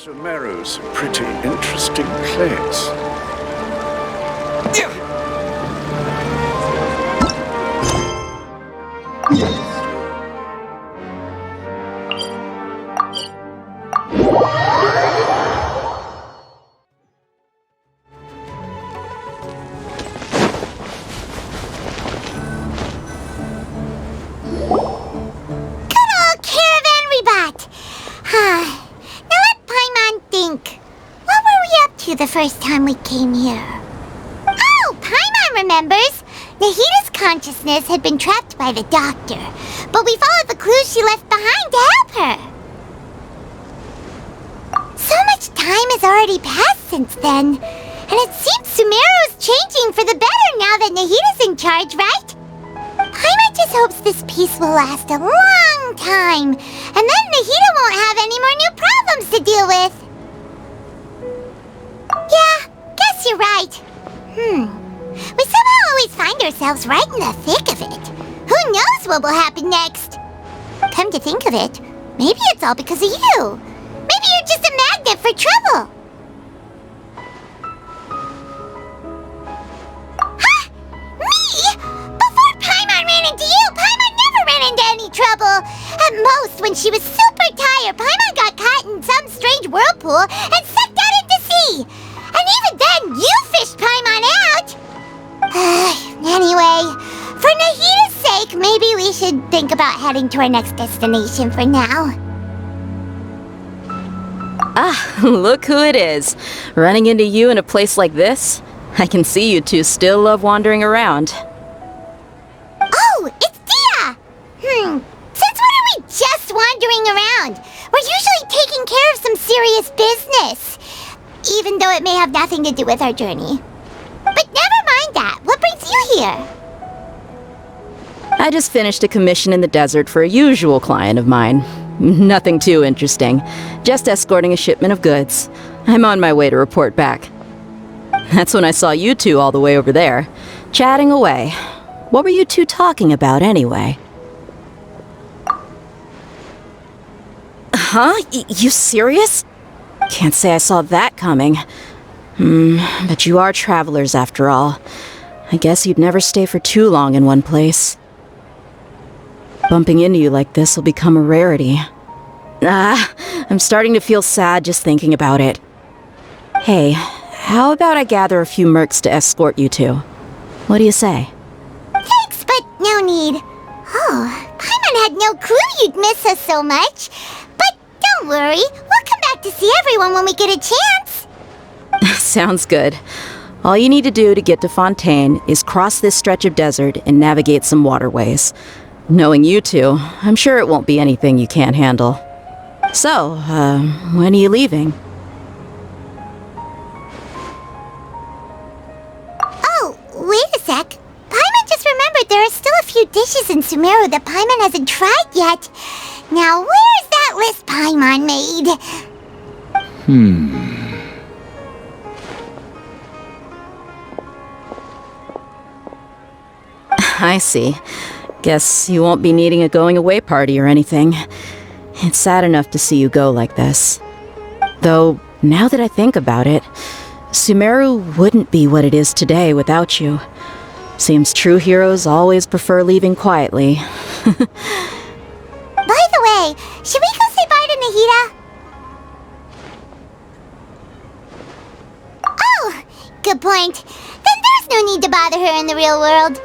Sumeru's a pretty interesting place. The first time we came here. Oh, Paimon remembers! Nahita's consciousness had been trapped by the doctor, but we followed the clues she left behind to help her. So much time has already passed since then, and it seems Sumeru's changing for the better now that Nahita's in charge, right? Paimon just hopes this peace will last a long time, and then Nahita won't have any more new problems to deal with. Yeah, guess you're right. We somehow always find ourselves right in the thick of it. Who knows what will happen next? Come to think of it, maybe it's all because of you. Maybe you're just a magnet for trouble. Huh? Me? Before Paimon ran into you, Paimon never ran into any trouble. At most, when she was super tired, Paimon got caught in some strange whirlpool and sucked out into sea. And even then, you fished Paimon out! Anyway, for Nahita's sake, maybe we should think about heading to our next destination for now. Ah, look who it is. Running into you in a place like this? I can see you two still love wandering around. Oh, it's Dia! Since when are we just wandering around? We're usually taking care of some serious business. Even though it may have nothing to do with our journey. But never mind that. What brings you here? I just finished a commission in the desert for a usual client of mine. Nothing too interesting. Just escorting a shipment of goods. I'm on my way to report back. That's when I saw you two all the way over there, chatting away. What were you two talking about anyway? Huh? You serious? Can't say I saw that coming. But you are travelers after all. I guess you'd never stay for too long in one place. Bumping into you like this will become a rarity. I'm starting to feel sad just thinking about it. Hey, how about I gather a few mercs to escort you two? What do you say? Thanks, but no need. Oh, Paimon had no clue you'd miss us so much. But don't worry, we'll come back to see everyone when we get a chance. Sounds good. All you need to do to get to Fontaine is cross this stretch of desert and navigate some waterways. Knowing you two, I'm sure it won't be anything you can't handle. So, when are you leaving? Oh, wait a sec. Paimon just remembered there are still a few dishes in Sumeru that Paimon hasn't tried yet. Now, where's that list Paimon made? I see. Guess you won't be needing a going-away party or anything. It's sad enough to see you go like this. Though, now that I think about it, Sumeru wouldn't be what it is today without you. Seems true heroes always prefer leaving quietly. By the way, should we go say bye to Nahita? Oh, good point. Then there's no need to bother her in the real world.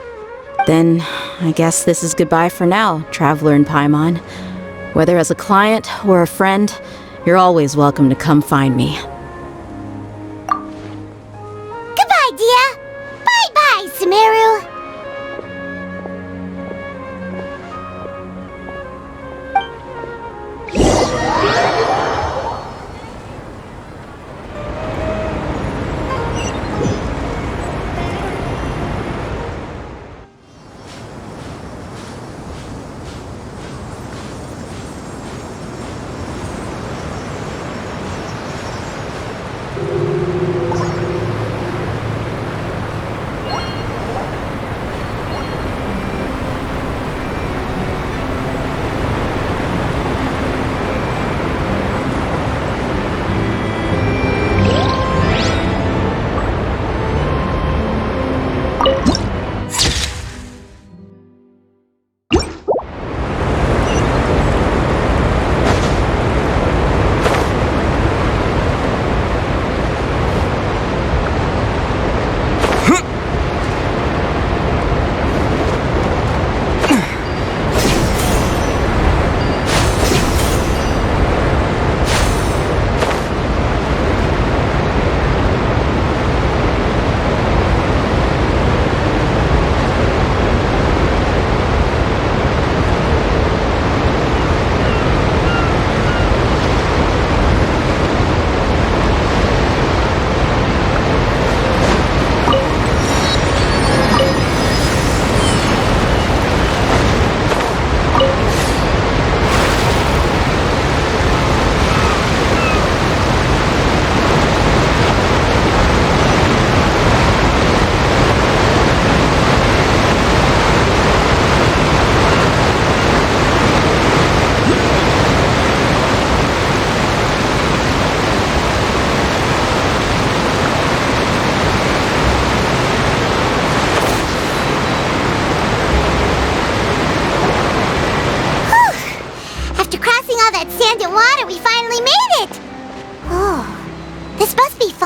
Then, I guess this is goodbye for now, Traveler in Paimon. Whether as a client or a friend, you're always welcome to come find me. Goodbye, Dia. Bye-bye, Sumeru.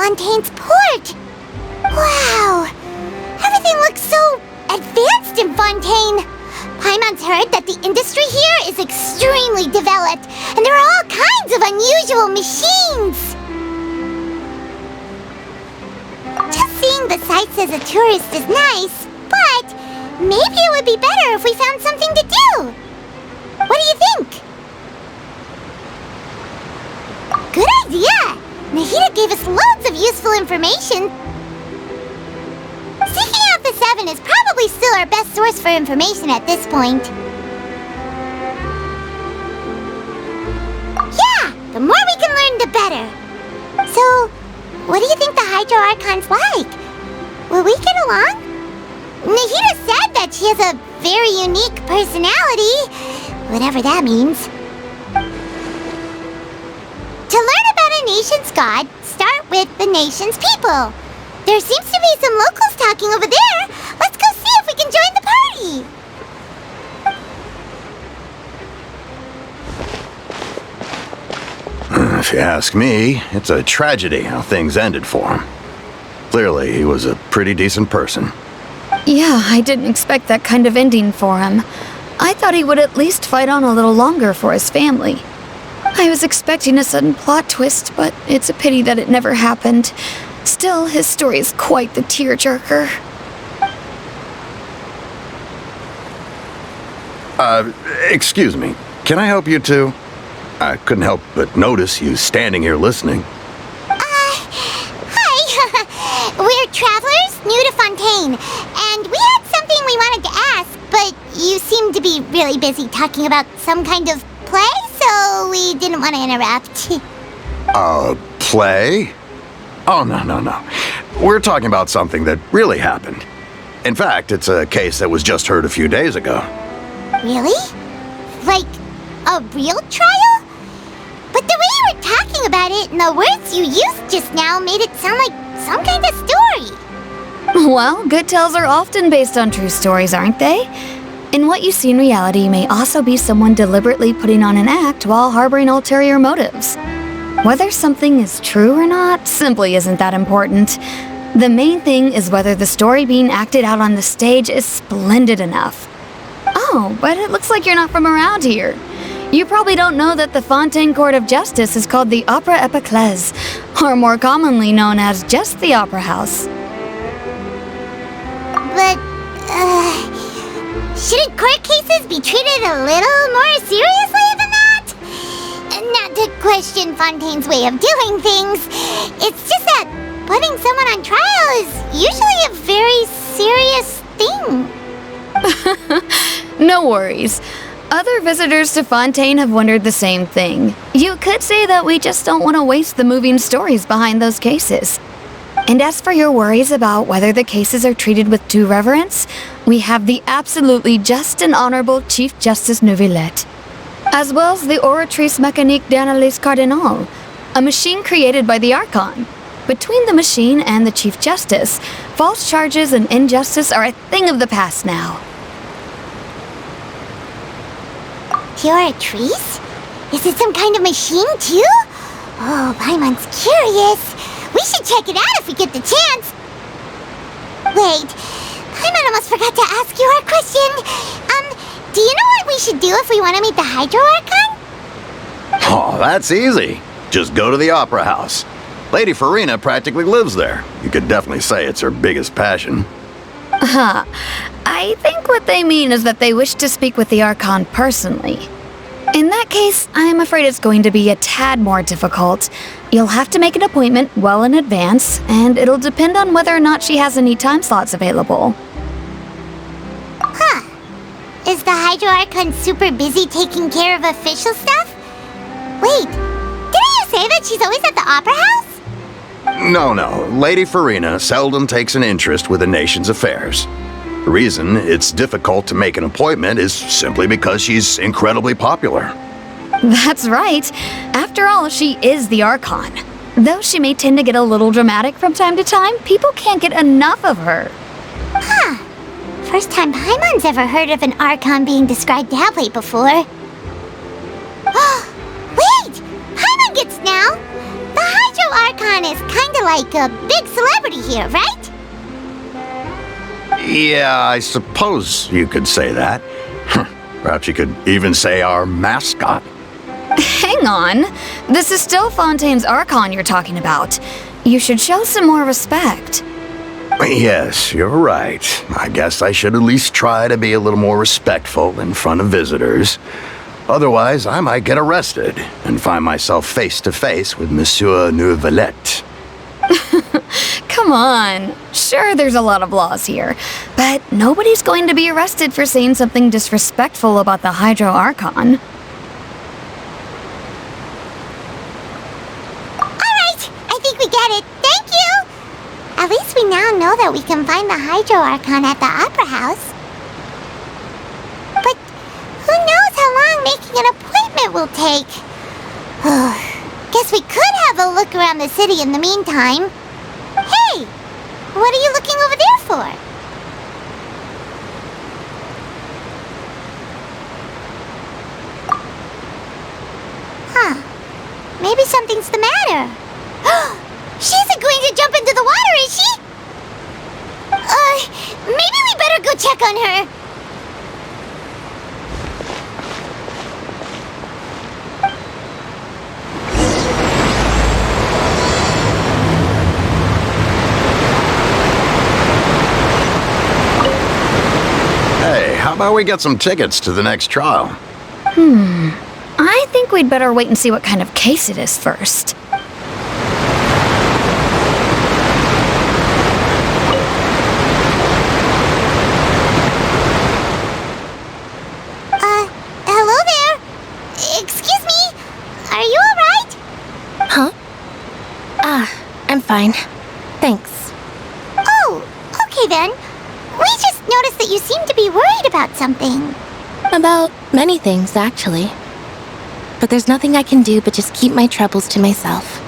Fontaine's port. Wow! Everything looks so advanced in Fontaine. Paimon's heard that the industry here is extremely developed, and there are all kinds of unusual machines. Just seeing the sights as a tourist is nice, but maybe it would be better if we found something to do. What do you think? Good idea! Nahida gave us loads of useful information. Seeking out the Seven is probably still our best source for information at this point. Yeah, the more we can learn, the better. So, what do you think the Hydro Archon's like? Will we get along? Nahida said that she has a very unique personality, whatever that means. To learn about a nation's god, start with the nation's people. There seems to be some locals talking over there. Let's go see if we can join the party. If you ask me, it's a tragedy how things ended for him. Clearly, he was a pretty decent person. Yeah, I didn't expect that kind of ending for him. I thought he would at least fight on a little longer for his family. I was expecting a sudden plot twist, but it's a pity that it never happened. Still, his story is quite the tearjerker. Excuse me. Can I help you too? I couldn't help but notice you standing here listening. Hi. We're travelers new to Fontaine, and we had something we wanted to ask, but you seem to be really busy talking about some kind of play, so we didn't want to interrupt. Play? Oh, no. We're talking about something that really happened. In fact, it's a case that was just heard a few days ago. Really? Like, a real trial? But the way you were talking about it and the words you used just now made it sound like some kind of story. Well, good tales are often based on true stories, aren't they? And what you see in reality may also be someone deliberately putting on an act while harboring ulterior motives. Whether something is true or not simply isn't that important. The main thing is whether the story being acted out on the stage is splendid enough. Oh, but it looks like you're not from around here. You probably don't know that the Fontaine Court of Justice is called the Opera Epiclese, or more commonly known as just the Opera House. But, shouldn't court cases be treated a little more seriously than that? Not to question Fontaine's way of doing things. It's just that putting someone on trial is usually a very serious thing. No worries. Other visitors to Fontaine have wondered the same thing. You could say that we just don't want to waste the moving stories behind those cases. And as for your worries about whether the cases are treated with due reverence, we have the absolutely just and honorable Chief Justice Neuvillette, as well as the Oratrice Mécanique d'Analyse Cardinal, a machine created by the Archon. Between the machine and the Chief Justice, false charges and injustice are a thing of the past now. Oratrice? Is it some kind of machine too? Oh, Paimon's curious. We should check it out if we get the chance. Wait, Paimon almost forgot to ask you our question. Do you know what we should do if we want to meet the Hydro Archon? Oh, that's easy. Just go to the Opera House. Lady Farina practically lives there. You could definitely say it's her biggest passion. I think what they mean is that they wish to speak with the Archon personally. In that case, I'm afraid it's going to be a tad more difficult. You'll have to make an appointment well in advance, and it'll depend on whether or not she has any time slots available. Huh. Is the Hydro Archon super busy taking care of official stuff? Wait, didn't you say that she's always at the Opera House? No. Lady Farina seldom takes an interest with the nation's affairs. The reason it's difficult to make an appointment is simply because she's incredibly popular. That's right. After all, she is the Archon. Though she may tend to get a little dramatic from time to time, people can't get enough of her. Huh. First time Paimon's ever heard of an Archon being described that way before. Wait! Paimon gets now! The Hydro Archon is kind you're like a big celebrity here, right? Yeah, I suppose you could say that. Perhaps you could even say our mascot. Hang on. This is still Fontaine's Archon you're talking about. You should show some more respect. Yes, you're right. I guess I should at least try to be a little more respectful in front of visitors. Otherwise, I might get arrested and find myself face to face with Monsieur Neuvillette. Come on. Sure, there's a lot of laws here, but nobody's going to be arrested for saying something disrespectful about the Hydro Archon. Alright, I think we get it. Thank you! At least we now know that we can find the Hydro Archon at the Opera House. But who knows how long making an appointment will take? Guess we could have a look around the city in the meantime. Hey! What are you looking over there for? Huh. Maybe something's the matter. She isn't going to jump into the water, is she? Maybe we better go check on her. Hey, how about we get some tickets to the next trial? I think we'd better wait and see what kind of case it is first. Hello there? Excuse me? Are you alright? Huh? I'm fine. Thanks. Oh, okay then. We just noticed that you seem to be worried about something. About many things, actually. But there's nothing I can do but just keep my troubles to myself.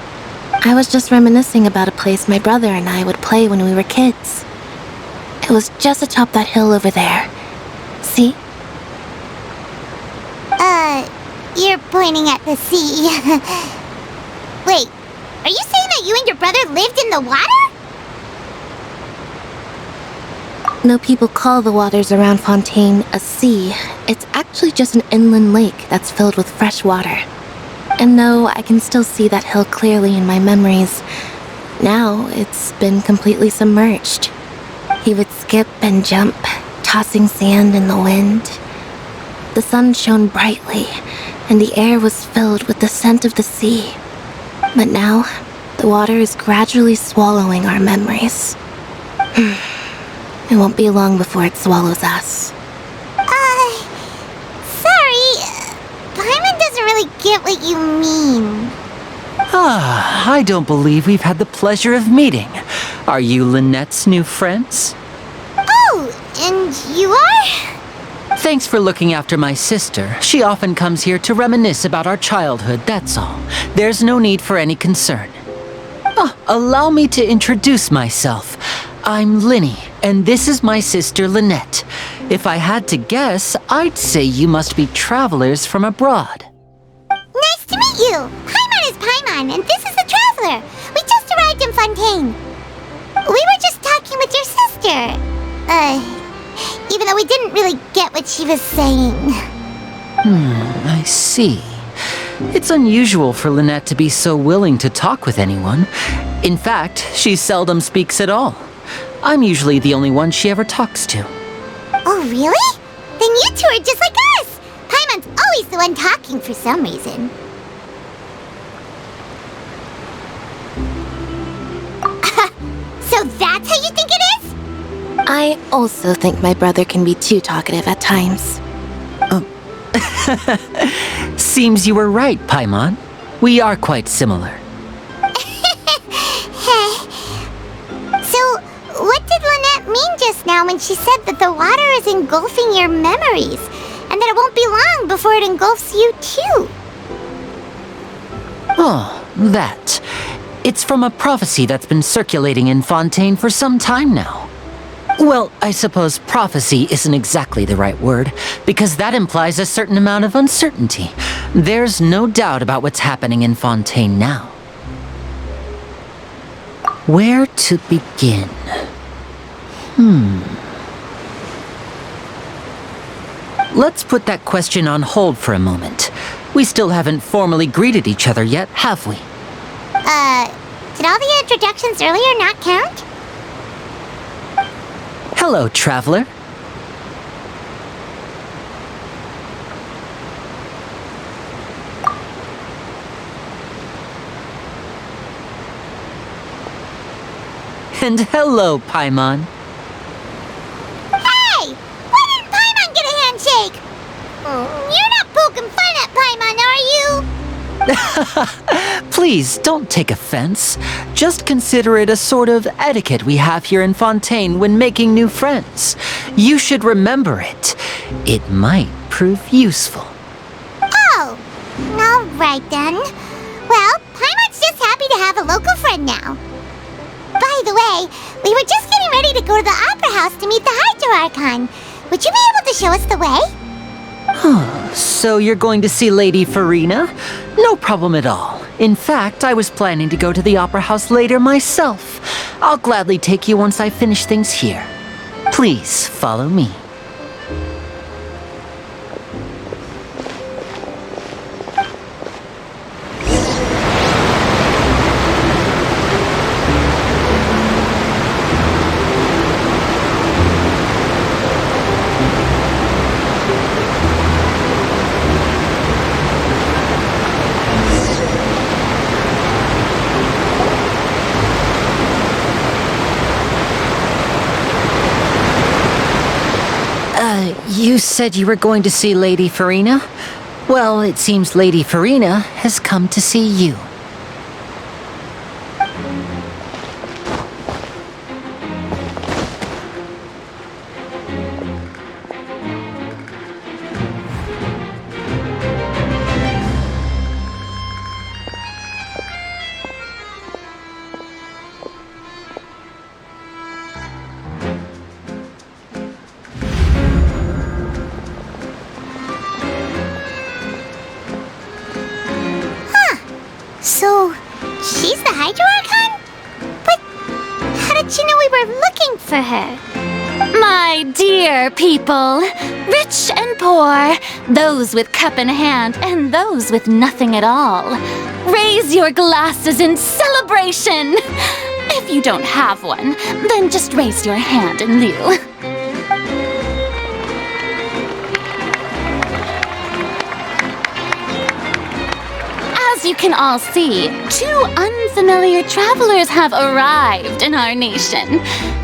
I was just reminiscing about a place my brother and I would play when we were kids. It was just atop that hill over there. See? You're pointing at the sea. Wait, are you saying that you and your brother lived in the water? Though people call the waters around Fontaine a sea, it's actually just an inland lake that's filled with fresh water. And though I can still see that hill clearly in my memories, now it's been completely submerged. He would skip and jump, tossing sand in the wind. The sun shone brightly, and the air was filled with the scent of the sea. But now, the water is gradually swallowing our memories. It won't be long before it swallows us. Sorry. Paimon doesn't really get what you mean. I don't believe we've had the pleasure of meeting. Are you Lynette's new friends? Oh, and you are? Thanks for looking after my sister. She often comes here to reminisce about our childhood, that's all. There's no need for any concern. Allow me to introduce myself. I'm Lyney, and this is my sister Lynette. If I had to guess, I'd say you must be travelers from abroad. Nice to meet you. Paimon is Paimon, and this is a traveler. We just arrived in Fontaine. We were just talking with your sister. Even though we didn't really get what she was saying. I see. It's unusual for Lynette to be so willing to talk with anyone. In fact, she seldom speaks at all. I'm usually the only one she ever talks to. Oh, really? Then you two are just like us. Paimon's always the one talking for some reason. So that's how you think it is? I also think my brother can be too talkative at times. Seems you were right, Paimon. We are quite similar. So, what did Lynette mean just now when she said that the water is engulfing your memories, and that it won't be long before it engulfs you too? Oh, that. It's from a prophecy that's been circulating in Fontaine for some time now. Well, I suppose prophecy isn't exactly the right word, because that implies a certain amount of uncertainty. There's no doubt about what's happening in Fontaine now. Where to begin? Let's put that question on hold for a moment. We still haven't formally greeted each other yet, have we? Did all the introductions earlier not count? Hello, traveler. And hello, Paimon. Hey! Why didn't Paimon get a handshake? You're not poking fun at Paimon, are you? Please, don't take offense. Just consider it a sort of etiquette we have here in Fontaine when making new friends. You should remember it. It might prove useful. Oh, all right then. Well, Paimon's just happy to have a local friend now. By the way, we were just getting ready to go to the Opera House to meet the Hydro Archon. Would you be able to show us the way? So you're going to see Lady Farina? No problem at all. In fact, I was planning to go to the Opera House later myself. I'll gladly take you once I finish things here. Please follow me. You said you were going to see Lady Farina? Well, it seems Lady Farina has come to see you. So, she's the Hydro Archon? But how did she know we were looking for her? My dear people, rich and poor, those with cup in hand and those with nothing at all, raise your glasses in celebration! If you don't have one, then just raise your hand in lieu. As you can all see, two unfamiliar travelers have arrived in our nation.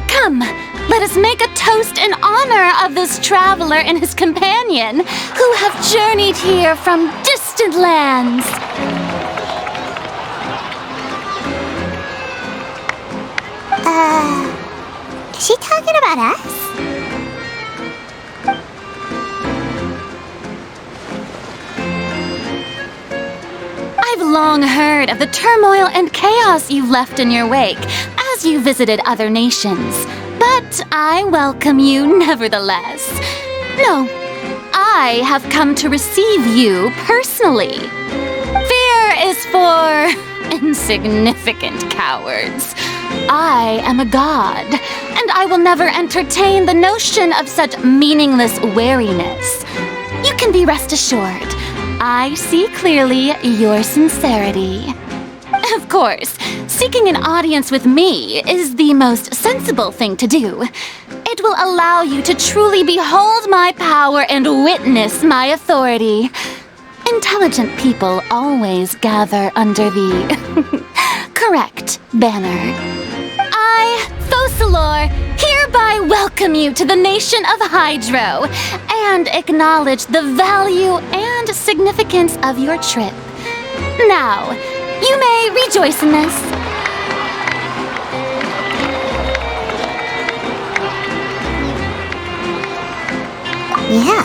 Come, let us make a toast in honor of this traveler and his companion who have journeyed here from distant lands. Is she talking about us? I've long heard of the turmoil and chaos you've left in your wake as you visited other nations, but I welcome you nevertheless. No, I have come to receive you personally. Fear is for insignificant cowards. I am a god, and I will never entertain the notion of such meaningless wariness. You can be rest assured, I see clearly your sincerity. Of course, seeking an audience with me is the most sensible thing to do. It will allow you to truly behold my power and witness my authority. Intelligent people always gather under the correct banner. I, ThoWaMa, hereby welcome you to the nation of Hydro and acknowledge the value and significance of your trip. Now, you may rejoice in this. Yeah,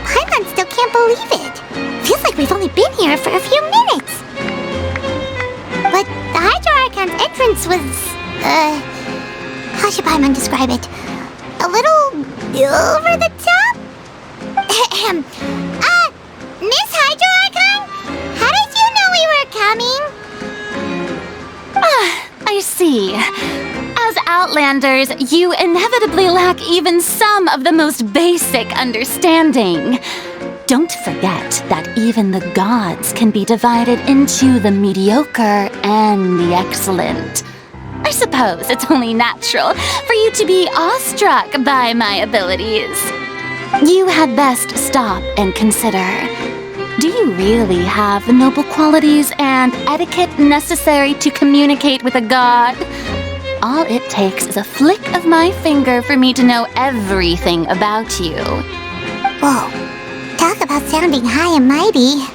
Paimon still can't believe it. Feels like we've only been here for a few minutes. But the Hydro Archon's entrance was, how should Paimon describe it? A little over the top? Miss Hydro Archon? How did you know we were coming? I I see. As Outlanders, you inevitably lack even some of the most basic understanding. Don't forget that even the gods can be divided into the mediocre and the excellent. I suppose it's only natural for you to be awestruck by my abilities. You had best stop and consider. Do you really have the noble qualities and etiquette necessary to communicate with a god? All it takes is a flick of my finger for me to know everything about you. Whoa. Talk about sounding high and mighty.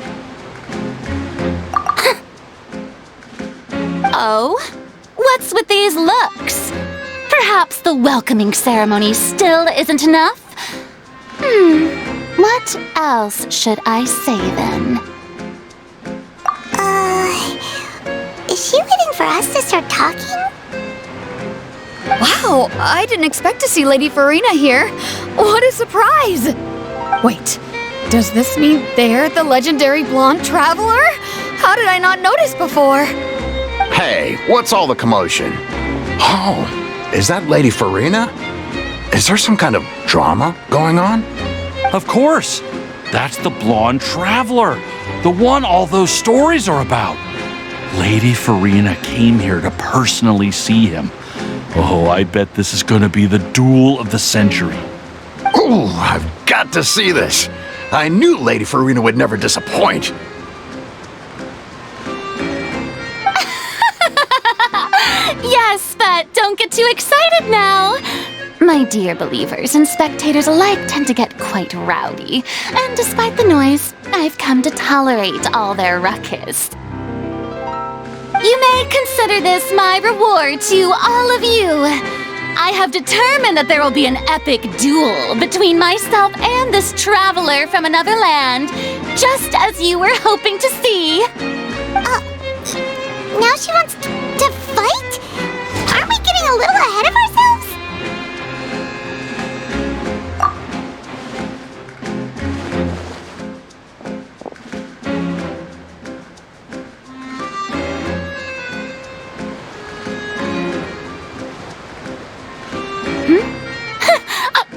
Oh? What's with these looks? Perhaps the welcoming ceremony still isn't enough? What else should I say then? Is she waiting for us to start talking? Wow, I didn't expect to see Lady Farina here. What a surprise! Wait, does this mean they're the legendary blonde traveler? How did I not notice before? Hey, what's all the commotion? Oh, is that Lady Farina? Is there some kind of drama going on? Of course. That's the blonde traveler, the one all those stories are about. Lady Farina came here to personally see him. Oh, I bet this is going to be the duel of the century. Ooh, I've got to see this. I knew Lady Farina would never disappoint. Yes, but don't get too excited now. My dear believers and spectators alike tend to get quite rowdy, and despite the noise, I've come to tolerate all their ruckus. You may consider this my reward to all of you. I have determined that there will be an epic duel between myself and this traveler from another land, just as you were hoping to see. Now she wants to fight? Aren't we getting a little ahead of ourselves?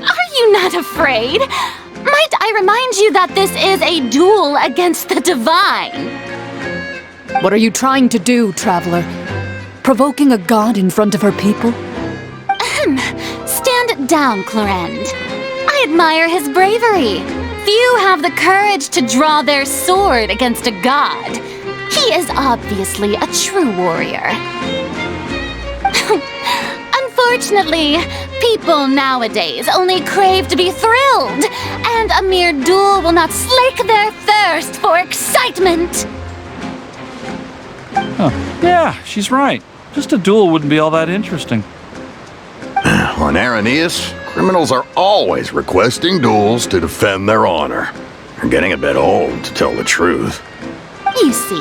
Are you not afraid? Might I remind you that this is a duel against the divine? What are you trying to do, traveler? Provoking a god in front of her people? Stand down, Clorend. I admire his bravery. Few have the courage to draw their sword against a god. He is obviously a true warrior. Unfortunately, people nowadays only crave to be thrilled, and a mere duel will not slake their thirst for excitement. Huh. Yeah, she's right. Just a duel wouldn't be all that interesting. On Araneus, criminals are always requesting duels to defend their honor. They're getting a bit old, to tell the truth. You see,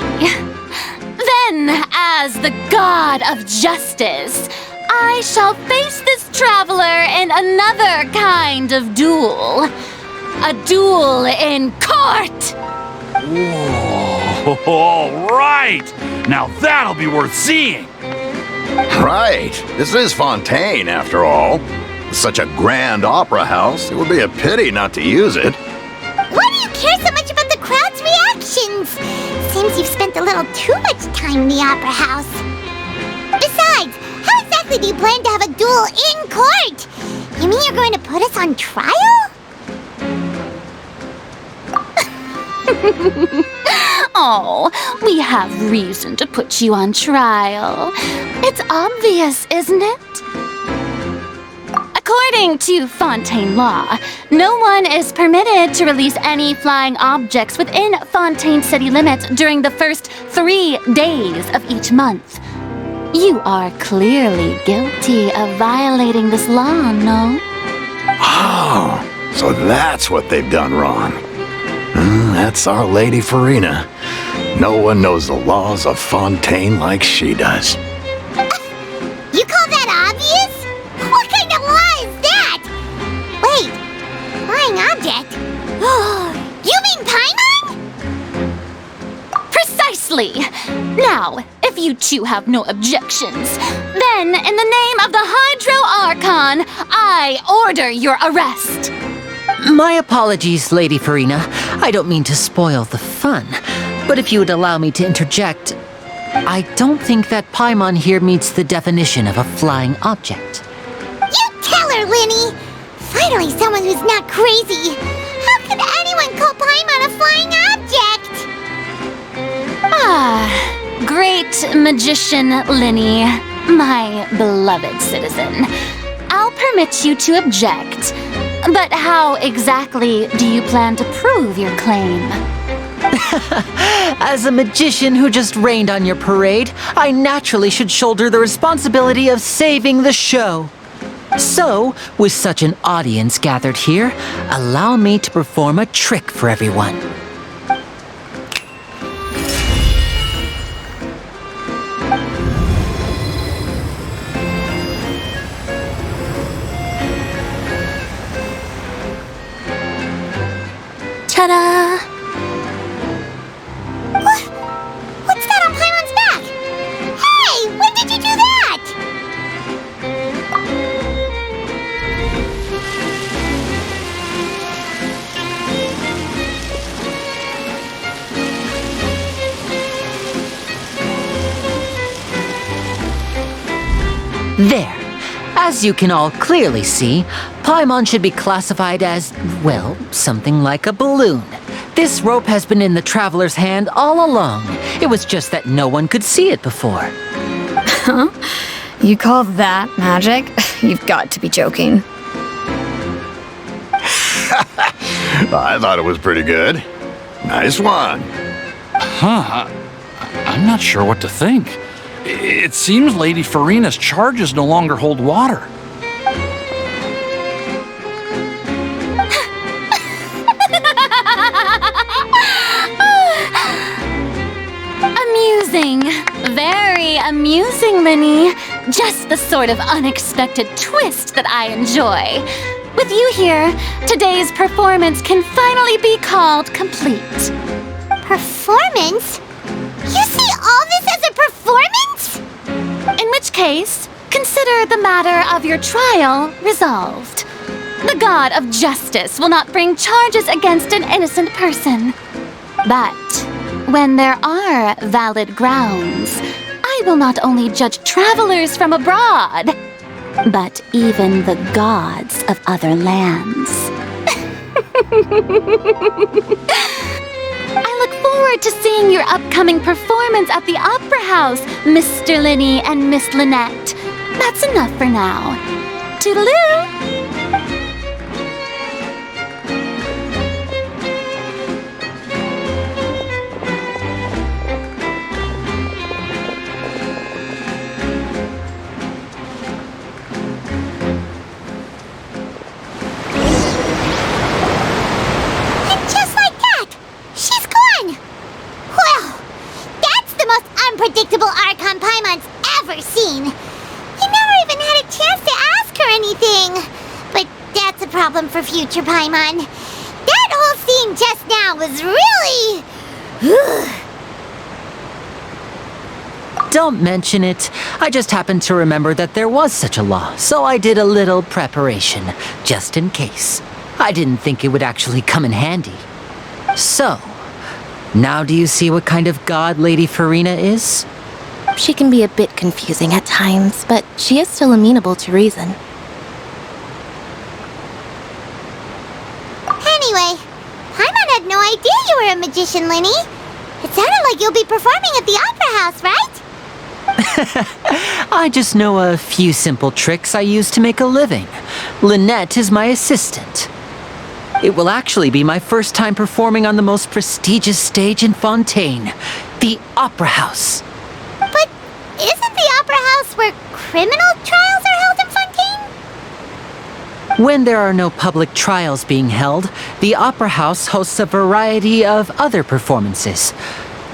then, as the god of justice, I shall face this traveler in another kind of duel. A duel in court! Whoa, all right! Now that'll be worth seeing! Right. This is Fontaine, after all. Such a grand opera house, it would be a pity not to use it. Why do you care so much about the crowd's reactions? Seems you've spent a little too much time in the opera house. Besides, how exactly do you plan to have a duel in court? You mean you're going to put us on trial? Oh, we have reason to put you on trial. It's obvious, isn't it? According to Fontaine law, no one is permitted to release any flying objects within Fontaine city limits during the first 3 days of each month. You are clearly guilty of violating this law, no? Oh, so that's what they've done wrong. That's our Lady Farina. No one knows the laws of Fontaine like she does. You call that obvious? What kind of law is that? Wait, flying object? You mean Paimon? Precisely! Now, if If you two have no objections, then in the name of the Hydro Archon, I order your arrest. My apologies, Lady Farina. I don't mean to spoil the fun, but if you would allow me to interject, I don't think that Paimon here meets the definition of a flying object. You tell her, Lyney! Finally someone who's not crazy! How could anyone call Paimon a flying object? Ah, great magician Lyney, my beloved citizen. I'll permit you to object, but how exactly do you plan to prove your claim? As a magician who just rained on your parade, I naturally should shoulder the responsibility of saving the show. So, with such an audience gathered here, allow me to perform a trick for everyone. Ta-da! What's that on Paimon's back? Hey, when did you do that? There. As you can all clearly see, Paimon should be classified as, well, something like a balloon. This rope has been in the traveler's hand all along. It was just that no one could see it before. Huh? You call that magic? You've got to be joking. I thought it was pretty good. Nice one. Huh. I'm not sure what to think. It seems Lady Farina's charges no longer hold water. Amusing. Very amusing, Lyney. Just the sort of unexpected twist that I enjoy. With you here, today's performance can finally be called complete. Performance? You see all this as a performance? In which case, consider the matter of your trial resolved. The god of justice will not bring charges against an innocent person. But when there are valid grounds, I will not only judge travelers from abroad, but even the gods of other lands. I look forward to seeing your upcoming performance at the Opera House, Mr. Lyney and Miss Lynette. That's enough for now. Toodaloo! Unpredictable Archon Paimon's ever seen. You never even had a chance to ask her anything. But that's a problem for future Paimon. That whole scene just now was really... Don't mention it. I just happened to remember that there was such a law, so I did a little preparation, just in case. I didn't think it would actually come in handy. So, now do you see what kind of god Lady Farina is? She can be a bit confusing at times, but she is still amenable to reason. Anyway, Paimon had no idea you were a magician, Lyney. It sounded like you'll be performing at the Opera House, right? I just know a few simple tricks I use to make a living. Lynette is my assistant. It will actually be my first time performing on the most prestigious stage in Fontaine, the Opera House. But isn't the Opera House where criminal trials are held in Fontaine? When there are no public trials being held, the Opera House hosts a variety of other performances.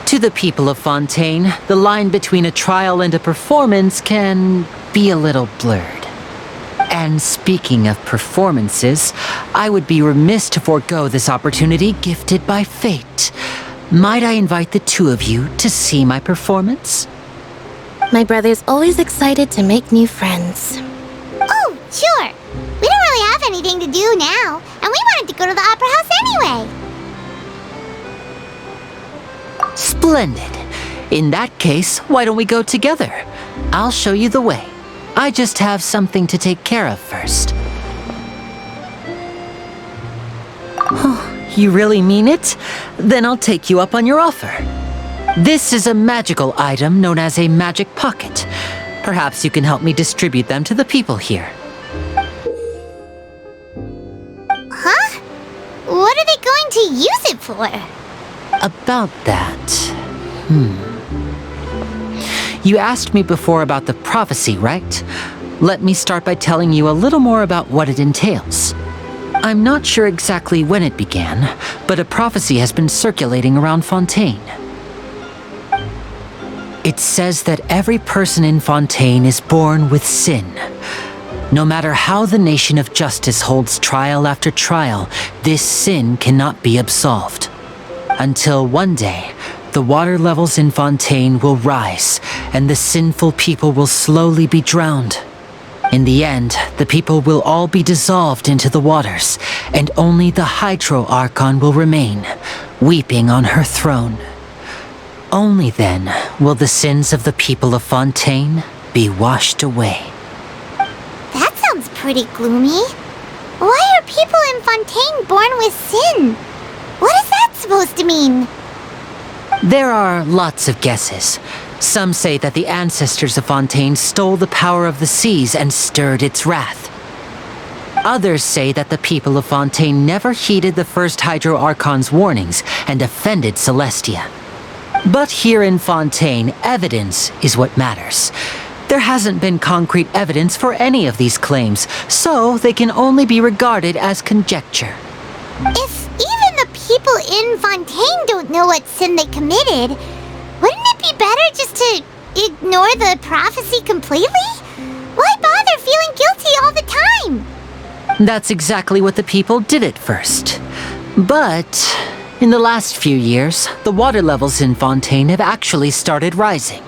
To the people of Fontaine, the line between a trial and a performance can be a little blurred. And speaking of performances, I would be remiss to forego this opportunity gifted by fate. Might I invite the two of you to see my performance? My brother's always excited to make new friends. Oh, sure. We don't really have anything to do now, and we wanted to go to the Opera House anyway. Splendid. In that case, why don't we go together? I'll show you the way. I just have something to take care of first. You really mean it? Then I'll take you up on your offer. This is a magical item known as a magic pocket. Perhaps you can help me distribute them to the people here. Huh? What are they going to use it for? About that... You asked me before about the prophecy, right? Let me start by telling you a little more about what it entails. I'm not sure exactly when it began, but a prophecy has been circulating around Fontaine. It says that every person in Fontaine is born with sin. No matter how the nation of justice holds trial after trial, this sin cannot be absolved. Until one day, the water levels in Fontaine will rise, and the sinful people will slowly be drowned. In the end, the people will all be dissolved into the waters, and only the Hydro Archon will remain, weeping on her throne. Only then will the sins of the people of Fontaine be washed away. That sounds pretty gloomy. Why are people in Fontaine born with sin? What is that supposed to mean? There are lots of guesses. Some say that the ancestors of Fontaine stole the power of the seas and stirred its wrath. Others say that the people of Fontaine never heeded the first Hydro Archon's warnings and offended Celestia. But here in Fontaine, evidence is what matters. There hasn't been concrete evidence for any of these claims, so they can only be regarded as conjecture. If even the people in Fontaine don't know what sin they committed, wouldn't it be better just to ignore the prophecy completely? Why bother feeling guilty all the time? That's exactly what the people did at first. But in the last few years, the water levels in Fontaine have actually started rising.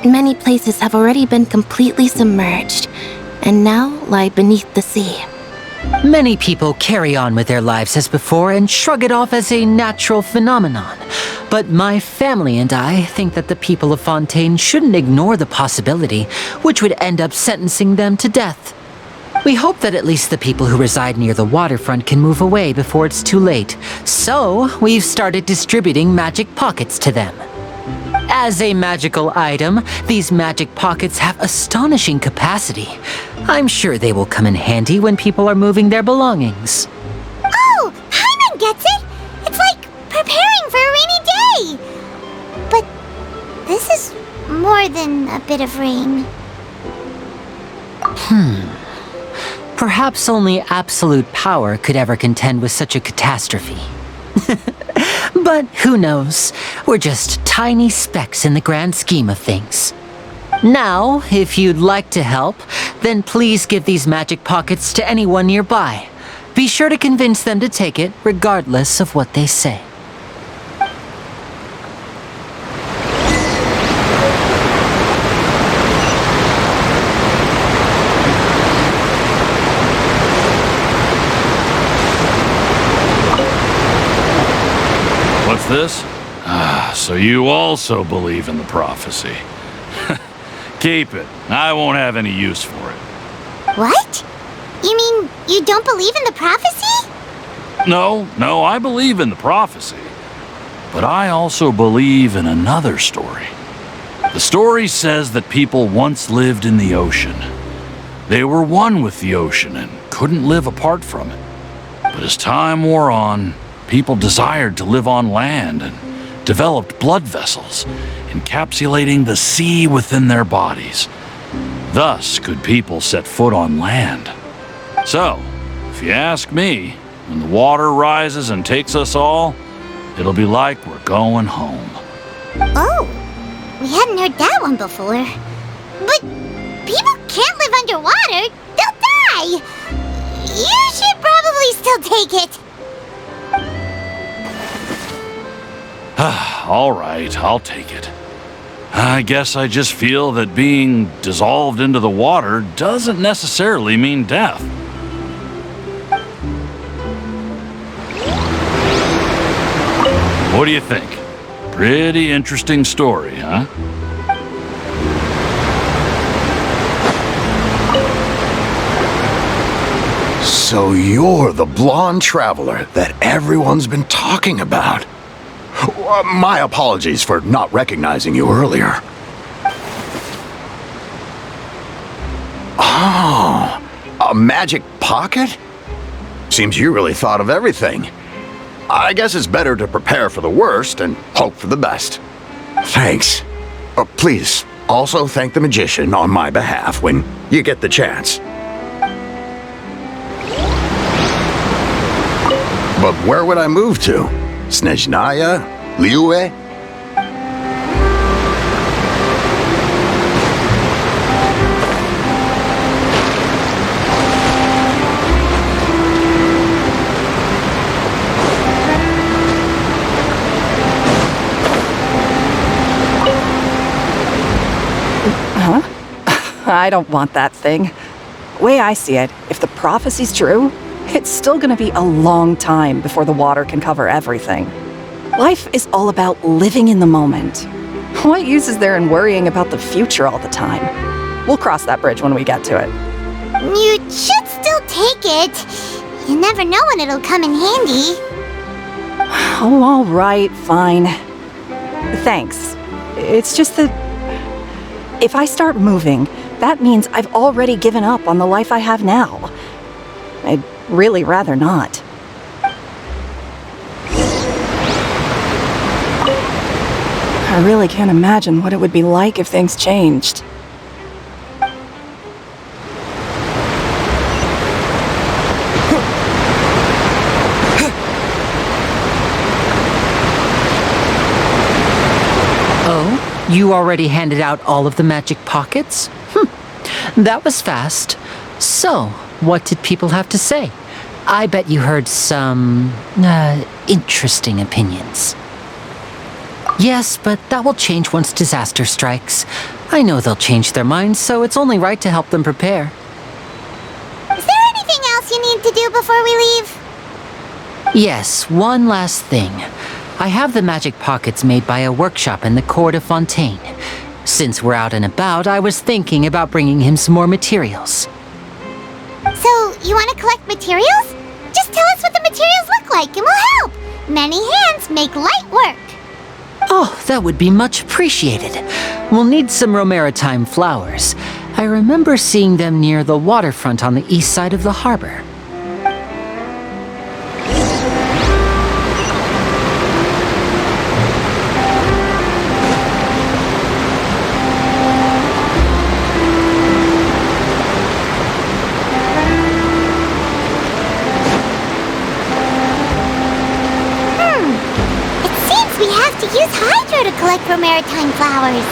Many places have already been completely submerged, and now lie beneath the sea. Many people carry on with their lives as before and shrug it off as a natural phenomenon. But my family and I think that the people of Fontaine shouldn't ignore the possibility, which would end up sentencing them to death. We hope that at least the people who reside near the waterfront can move away before it's too late. So, we've started distributing magic pockets to them. As a magical item, these magic pockets have astonishing capacity. I'm sure they will come in handy when people are moving their belongings. Oh, Paimon gets it! It's like preparing for a rainy day! But this is more than a bit of rain. Perhaps only absolute power could ever contend with such a catastrophe. But who knows? We're just tiny specks in the grand scheme of things. Now, if you'd like to help, then please give these magic pockets to anyone nearby. Be sure to convince them to take it, regardless of what they say. What's this? So you also believe in the prophecy. Keep it. I won't have any use for it. What? You mean you don't believe in the prophecy? No, I believe in the prophecy. But I also believe in another story. The story says that people once lived in the ocean. They were one with the ocean and couldn't live apart from it. But as time wore on, people desired to live on land and developed blood vessels, encapsulating the sea within their bodies. Thus could people set foot on land. So, if you ask me, when the water rises and takes us all, it'll be like we're going home. Oh, we hadn't heard that one before. But people can't live underwater. They'll die. You should probably still take it. All right, I'll take it. I guess I just feel that being dissolved into the water doesn't necessarily mean death. What do you think? Pretty interesting story, huh? So you're the blonde traveler that everyone's been talking about. My apologies for not recognizing you earlier. Oh, a magic pocket? Seems you really thought of everything. I guess it's better to prepare for the worst and hope for the best. Thanks. Please, also thank the magician on my behalf when you get the chance. But where would I move to? Snezhnaya? Liyue? Huh? I don't want that thing. Way I see it, if the prophecy's true, it's still gonna be a long time before the water can cover everything. Life is all about living in the moment. What use is there in worrying about the future all the time? We'll cross that bridge when we get to it. You should still take it. You never know when it'll come in handy. Oh, all right, fine. Thanks. It's just that if I start moving, that means I've already given up on the life I have now. I'd really rather not. I really can't imagine what it would be like if things changed. Oh, you already handed out all of the magic pockets? That was fast. So, what did people have to say? I bet you heard some, interesting opinions. Yes, but that will change once disaster strikes. I know they'll change their minds, so it's only right to help them prepare. Is there anything else you need to do before we leave? Yes, one last thing. I have the magic pockets made by a workshop in the court of Fontaine. Since we're out and about, I was thinking about bringing him some more materials. So, you want to collect materials? Just tell us what the materials look like and we'll help. Many hands make light work. Oh, that would be much appreciated. We'll need some romaritime flowers. I remember seeing them near the waterfront on the east side of the harbor. Use Hydro to collect romaritime flowers.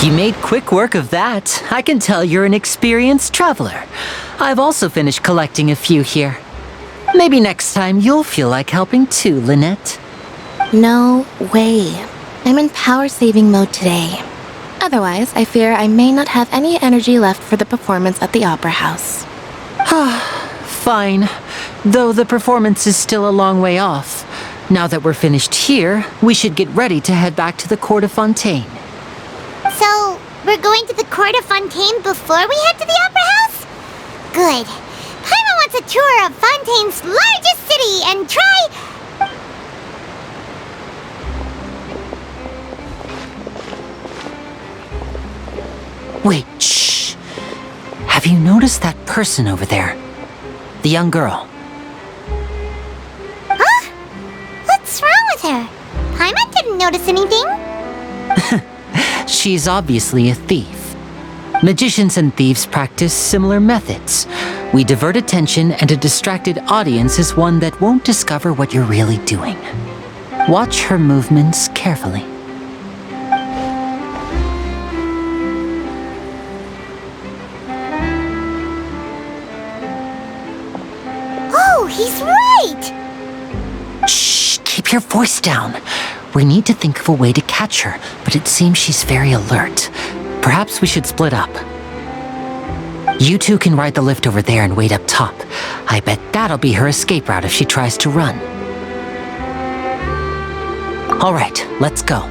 You made quick work of that. I can tell you're an experienced traveler. I've also finished collecting a few here. Maybe next time you'll feel like helping too, Lynette. No way. I'm in power-saving mode today. Otherwise, I fear I may not have any energy left for the performance at the Opera House. Fine. Though the performance is still a long way off. Now that we're finished here, we should get ready to head back to the Court of Fontaine. So, we're going to the Court of Fontaine before we head to the Opera House? Good. Paimon wants a tour of Fontaine's largest city and try... Wait, shh. Have you noticed that person over there? The young girl. Huh? What's wrong with her? Paimon didn't notice anything. She's obviously a thief. Magicians and thieves practice similar methods. We divert attention, and a distracted audience is one that won't discover what you're really doing. Watch her movements carefully. Oh, he's right! Shh, keep your voice down. We need to think of a way to catch her, but it seems she's very alert. Perhaps we should split up. You two can ride the lift over there and wait up top. I bet that'll be her escape route if she tries to run. All right, let's go.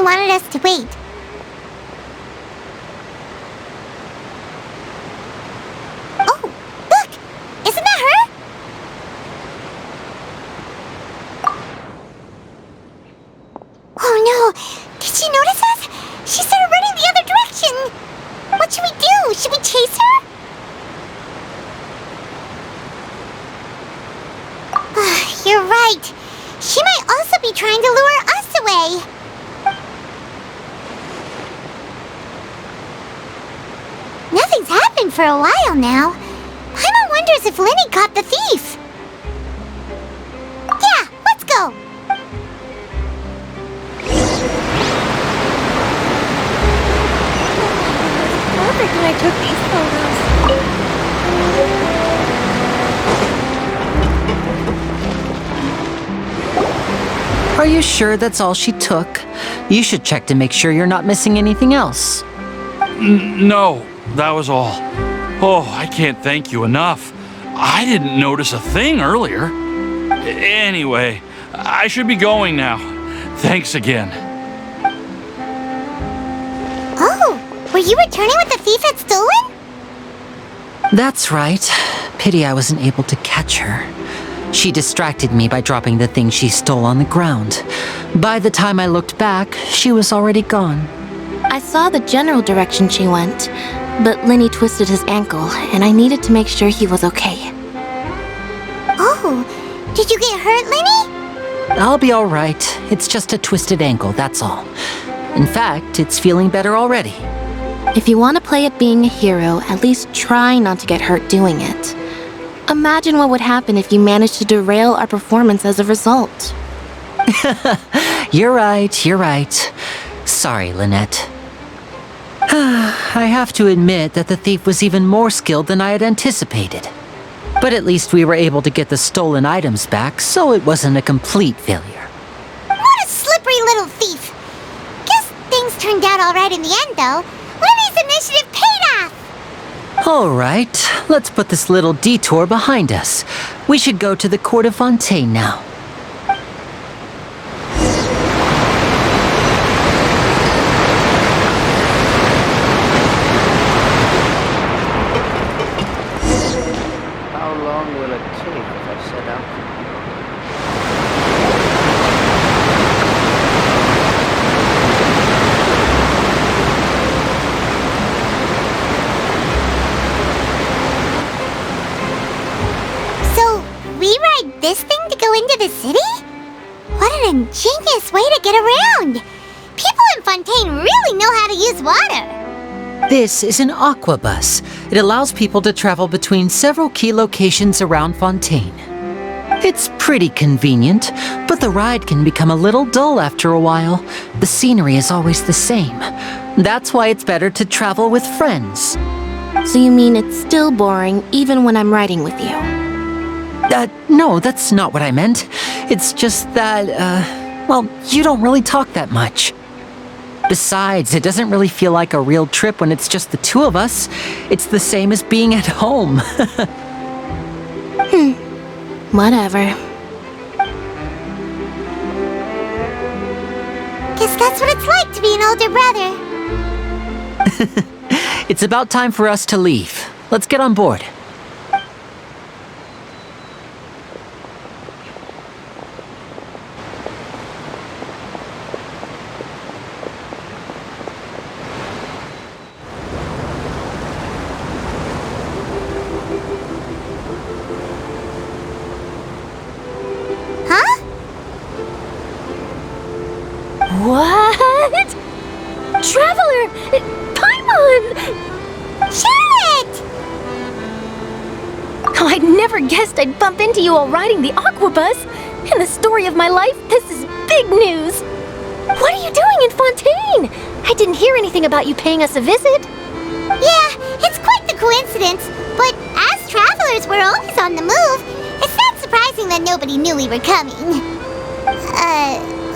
wanted us to wait. Oh, look! Isn't that her? Oh no! Did she notice us? She started running the other direction! What should we do? Should we chase her? You're right. She might also be trying to lure us away. Nothing's happened for a while now. Paimon wonders if Lyney caught the thief. Yeah, let's go. Perfect when I took these photos. Are you sure that's all she took? You should check to make sure you're not missing anything else. No, that was all. Oh, I can't thank you enough. I didn't notice a thing earlier. Anyway, I should be going now. Thanks again. Oh, were you returning what the thief had stolen? That's right. Pity I wasn't able to catch her. She distracted me by dropping the thing she stole on the ground. By the time I looked back, she was already gone. I saw the general direction she went, but Lyney twisted his ankle, and I needed to make sure he was okay. Oh, did you get hurt, Lyney? I'll be all right. It's just a twisted ankle, that's all. In fact, it's feeling better already. If you want to play at being a hero, at least try not to get hurt doing it. Imagine what would happen if you managed to derail our performance as a result. You're right. Sorry, Lynette. I have to admit that the thief was even more skilled than I had anticipated. But at least we were able to get the stolen items back, so it wasn't a complete failure. What a slippery little thief! Guess things turned out alright in the end, though. Lyney's initiative paid off! All right, let's put this little detour behind us. We should go to the Court of Fontaine now. How long will it take if I set out? So, we ride this thing to go into the city? What an ingenious way to get around! People in Fontaine really know how to use water! This is an aquabus. It allows people to travel between several key locations around Fontaine. It's pretty convenient, but the ride can become a little dull after a while. The scenery is always the same. That's why it's better to travel with friends. So you mean it's still boring even when I'm riding with you? No, that's not what I meant. It's just that, well, you don't really talk that much. Besides, it doesn't really feel like a real trip when it's just the two of us. It's the same as being at home. Whatever. Guess that's what it's like to be an older brother. It's about time for us to leave. Let's get on board. Huh? What? Traveler! Paimon! Charlotte! Oh, I'd never guessed I'd bump into you while riding the aquabus. In the story of my life, this is big news. What are you doing in Fontaine? I didn't hear anything about you paying us a visit. Yeah, it's quite the coincidence. But as travelers, we're always on the move. It's not surprising that nobody knew we were coming.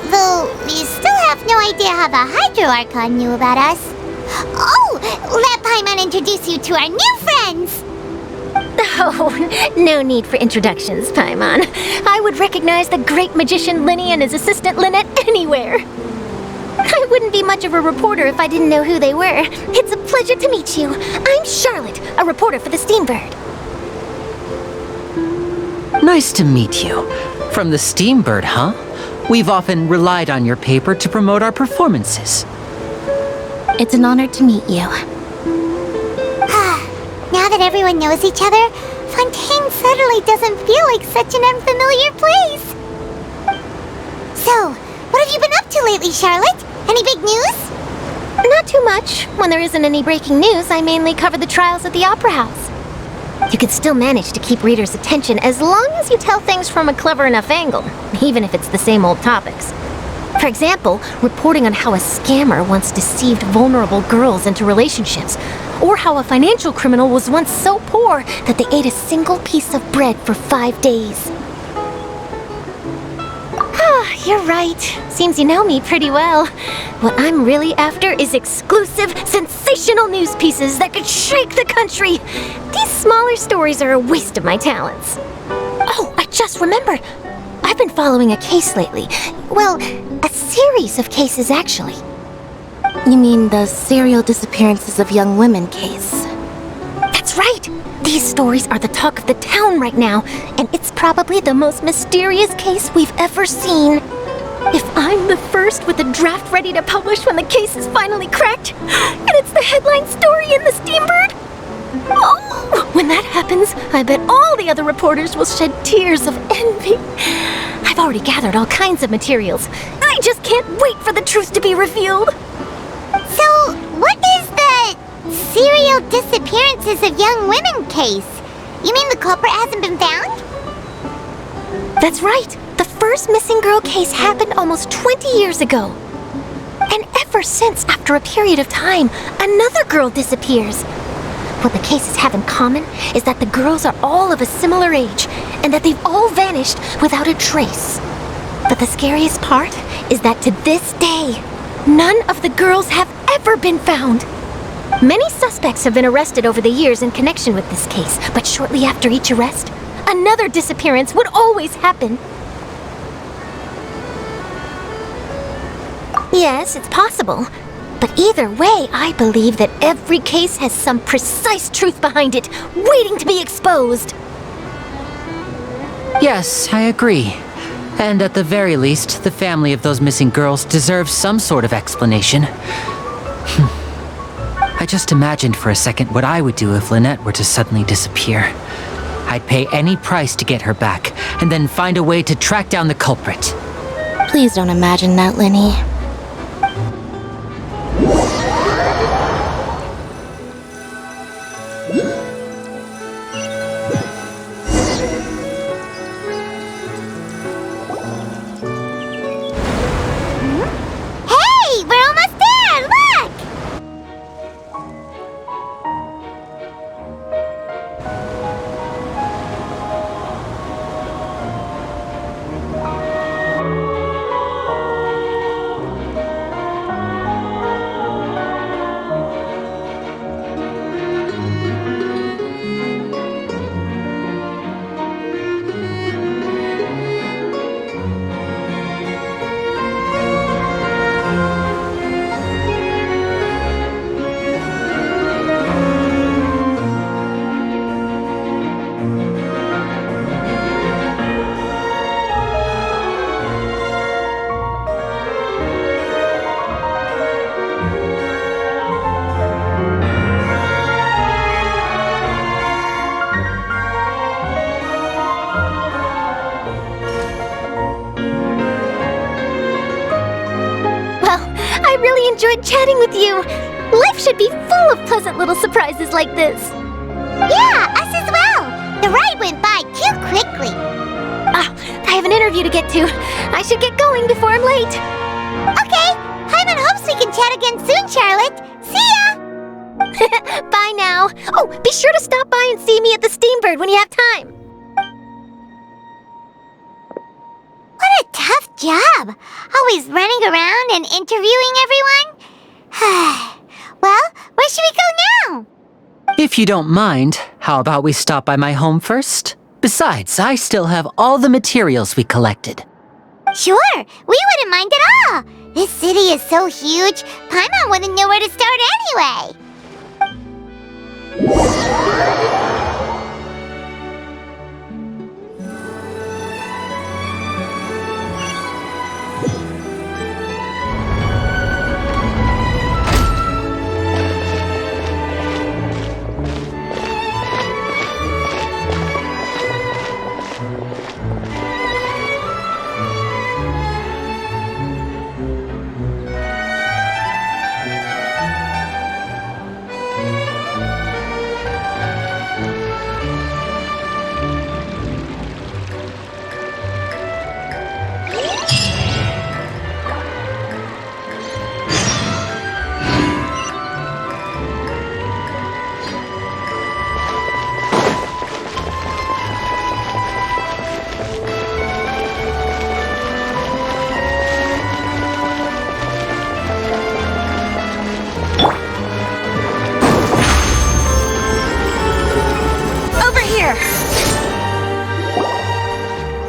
Though we still have no idea how the Hydro Archon knew about us. Oh, let Paimon introduce you to our new friends! Oh, no need for introductions, Paimon. I would recognize the great magician Lyney and his assistant Lynette anywhere. I wouldn't be much of a reporter if I didn't know who they were. It's a pleasure to meet you. I'm Charlotte, a reporter for the Steambird. Nice to meet you. From the Steambird, huh? We've often relied on your paper to promote our performances. It's an honor to meet you. Now that everyone knows each other, Fontaine suddenly doesn't feel like such an unfamiliar place. So, what have you been up to lately, Charlotte? Any big news? Not too much. When there isn't any breaking news, I mainly cover the trials at the Opera House. You can still manage to keep readers' attention as long as you tell things from a clever enough angle, even if it's the same old topics. For example, reporting on how a scammer once deceived vulnerable girls into relationships, or how a financial criminal was once so poor that they ate a single piece of bread for 5 days. Ah, you're right. Seems you know me pretty well. What I'm really after is exclusive, sensational news pieces that could shake the country. These smaller stories are a waste of my talents. Oh, I just remembered. I've been following a case lately. Well, a series of cases, actually. You mean the serial disappearances of young women case? That's right! These stories are the talk of the town right now, and it's probably the most mysterious case we've ever seen. If I'm the first with a draft ready to publish when the case is finally cracked, and it's the headline story in the Steambird, oh, when that happens, I bet all the other reporters will shed tears of envy. I've already gathered all kinds of materials. I just can't wait for the truth to be revealed. So, what is the serial disappearances of young women case? You mean the culprit hasn't been found? That's right. The first missing girl case happened almost 20 years ago. And ever since, after a period of time, another girl disappears. What the cases have in common is that the girls are all of a similar age, and that they've all vanished without a trace. But the scariest part is that to this day, none of the girls have ever been found. Many suspects have been arrested over the years in connection with this case, but shortly after each arrest, another disappearance would always happen. Yes, it's possible. But either way, I believe that every case has some precise truth behind it, waiting to be exposed. Yes, I agree. And at the very least, the family of those missing girls deserves some sort of explanation. I just imagined for a second what I would do if Lynette were to suddenly disappear. I'd pay any price to get her back, and then find a way to track down the culprit. Please don't imagine that, Lyney. Hey, we're almost there! Look! I really enjoyed chatting with you. Life should be full of pleasant little surprises like this. Yeah, us as well. The ride went by too quickly. I have an interview to get to. I should get going before I'm late. Okay, Hyman hopes we can chat again soon, Charlotte. See ya! Bye now. Oh, be sure to stop by and see me at the Steambird when you have time. What a tough job. Always running around and interviewing everyone. Well, where should we go now? If you don't mind, how about we stop by my home first? Besides, I still have all the materials we collected. Sure, we wouldn't mind at all. This city is so huge, Paimon wouldn't know where to start anyway.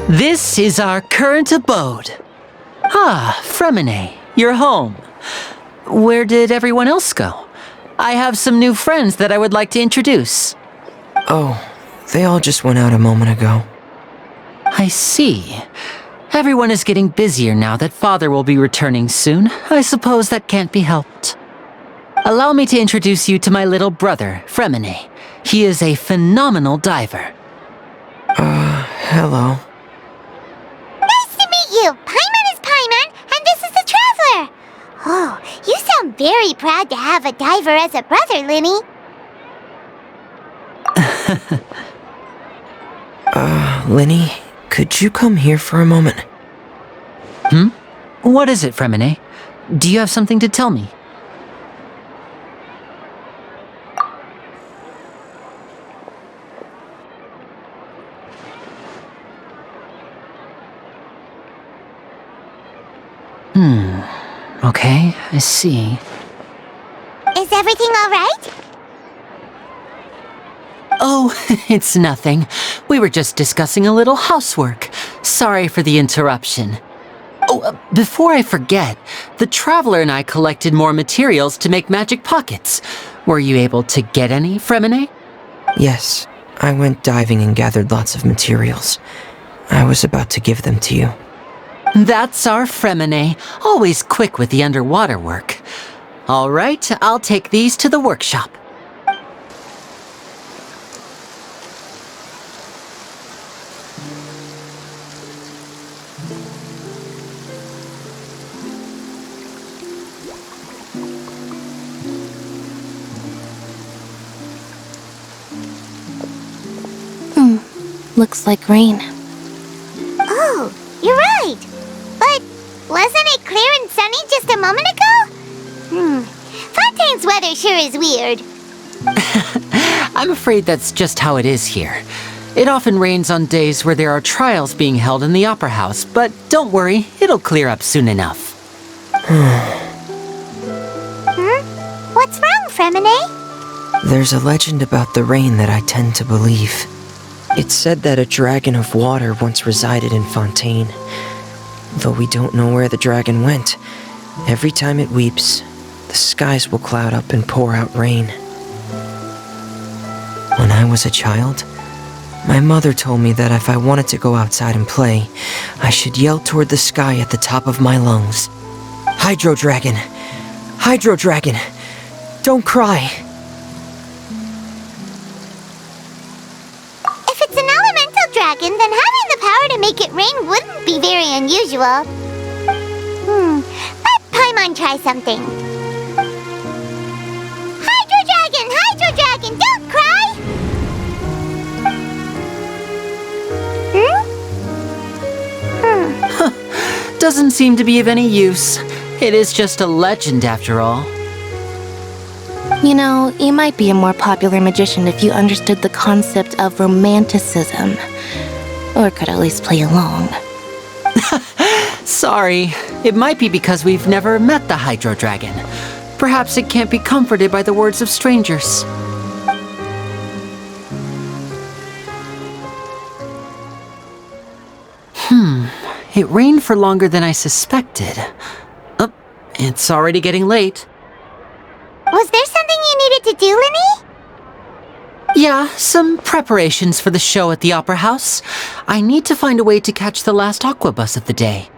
This is our current abode. Ah, Fremine, you're home. Where did everyone else go? I have some new friends that I would like to introduce. Oh, they all just went out a moment ago. I see. Everyone is getting busier now that Father will be returning soon. I suppose that can't be helped. Allow me to introduce you to my little brother, Fremine. He is a phenomenal diver. Hello. Nice to meet you! Paimon is Paimon, and this is the Traveler! Oh, you sound very proud to have a diver as a brother, lyney. Lyney, could you come here for a moment? What is it, Fremine? Do you have something to tell me? Okay, I see. Is everything all right? Oh, it's nothing. We were just discussing a little housework. Sorry for the interruption. Oh, before I forget, the Traveler and I collected more materials to make magic pockets. Were you able to get any, Fremine? Yes, I went diving and gathered lots of materials. I was about to give them to you. That's our Fremine, always quick with the underwater work. All right, I'll take these to the workshop. Looks like rain. Oh, you're right. But wasn't it clear and sunny just a moment ago? Fontaine's weather sure is weird. I'm afraid that's just how it is here. It often rains on days where there are trials being held in the Opera House, but don't worry, it'll clear up soon enough. What's wrong, Fremine? There's a legend about the rain that I tend to believe. It's said that a dragon of water once resided in Fontaine. Though we don't know where the dragon went, every time it weeps, the skies will cloud up and pour out rain. When I was a child, my mother told me that if I wanted to go outside and play, I should yell toward the sky at the top of my lungs. Hydro Dragon! Hydro Dragon! Don't cry! If it's an elemental dragon, then having the power to make it rain wouldn't be very unusual. Let Paimon try something. Hydro Dragon! Hydro Dragon! Don't cry! Doesn't seem to be of any use. It is just a legend after all. You know, you might be a more popular magician if you understood the concept of romanticism. Or could at least play along. Sorry, it might be because we've never met the Hydro Dragon. Perhaps it can't be comforted by the words of strangers. It rained for longer than I suspected. Oh, it's already getting late. Was there something you needed to do, lyney? Yeah, some preparations for the show at the Opera House. I need to find a way to catch the last aqua bus of the day.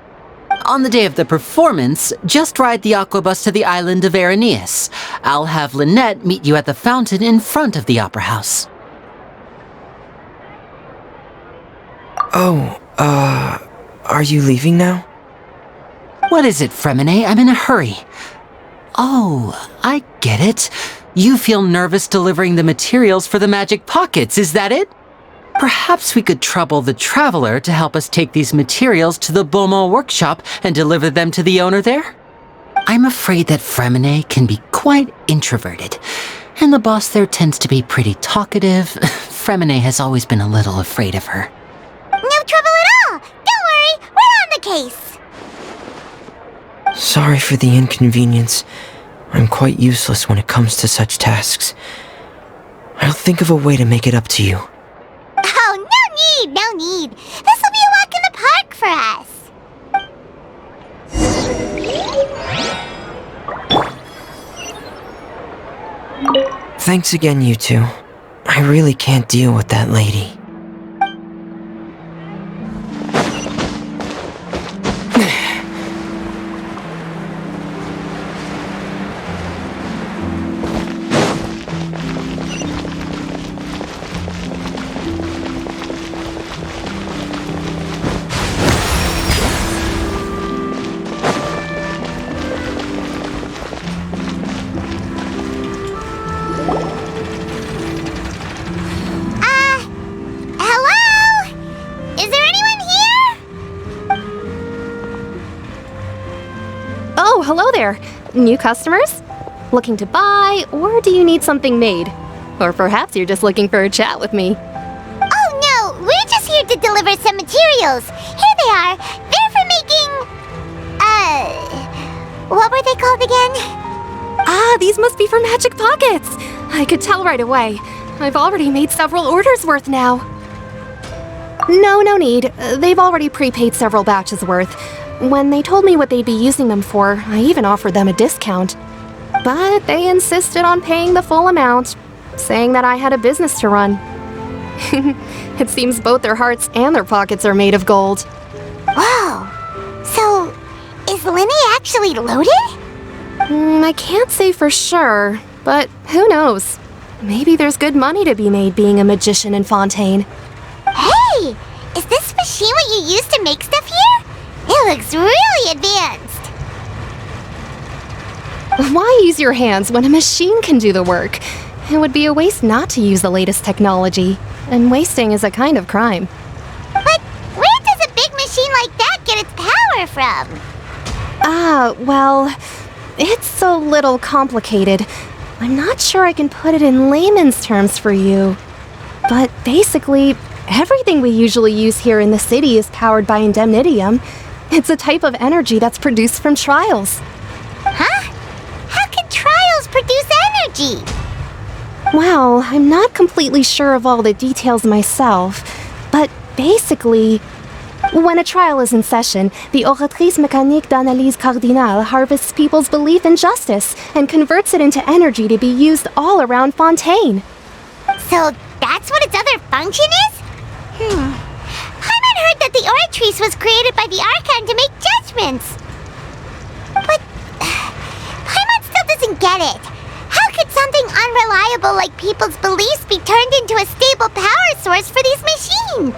On the day of the performance, just ride the aqua bus to the island of Aeneas. I'll have Lynette meet you at the fountain in front of the Opera House. Oh, are you leaving now? What is it, Fremine? I'm in a hurry. Oh, I get it. You feel nervous delivering the materials for the magic pockets, is that it? Perhaps we could trouble the Traveler to help us take these materials to the ThoWaMa workshop and deliver them to the owner there? I'm afraid that Fremine can be quite introverted, and the boss there tends to be pretty talkative. Fremine has always been a little afraid of her. No trouble at all! Don't worry, we're on the case! Sorry for the inconvenience. I'm quite useless when it comes to such tasks. I'll think of a way to make it up to you. Oh, no need! This'll be a walk in the park for us! Thanks again, you two. I really can't deal with that lady. Oh, hello there. New customers? Looking to buy, or do you need something made? Or perhaps you're just looking for a chat with me. Oh no, we're just here to deliver some materials. Here they are. They're for making... what were they called again? Ah, these must be for magic pockets. I could tell right away. I've already made several orders worth now. No need. They've already prepaid several batches worth. When they told me what they'd be using them for, I even offered them a discount. But they insisted on paying the full amount, saying that I had a business to run. It seems both their hearts and their pockets are made of gold. Whoa! So, is lyney actually loaded? I can't say for sure, but who knows? Maybe there's good money to be made being a magician in Fontaine. Hey! Is this machine what you use to make stuff here? It looks really advanced. Why use your hands when a machine can do the work? It would be a waste not to use the latest technology, and wasting is a kind of crime. But where does a big machine like that get its power from? Well, it's a little complicated. I'm not sure I can put it in layman's terms for you. But basically, everything we usually use here in the city is powered by indemnitium. It's a type of energy that's produced from trials. Huh? How can trials produce energy? Well, I'm not completely sure of all the details myself, but basically, when a trial is in session, the Oratrice Mécanique d'Analyse Cardinale harvests people's belief in justice and converts it into energy to be used all around Fontaine. So that's what its other function is? Paimon heard that the Oratrice was created by the Archon to make judgments. But Paimon still doesn't get it. How could something unreliable like people's beliefs be turned into a stable power source for these machines?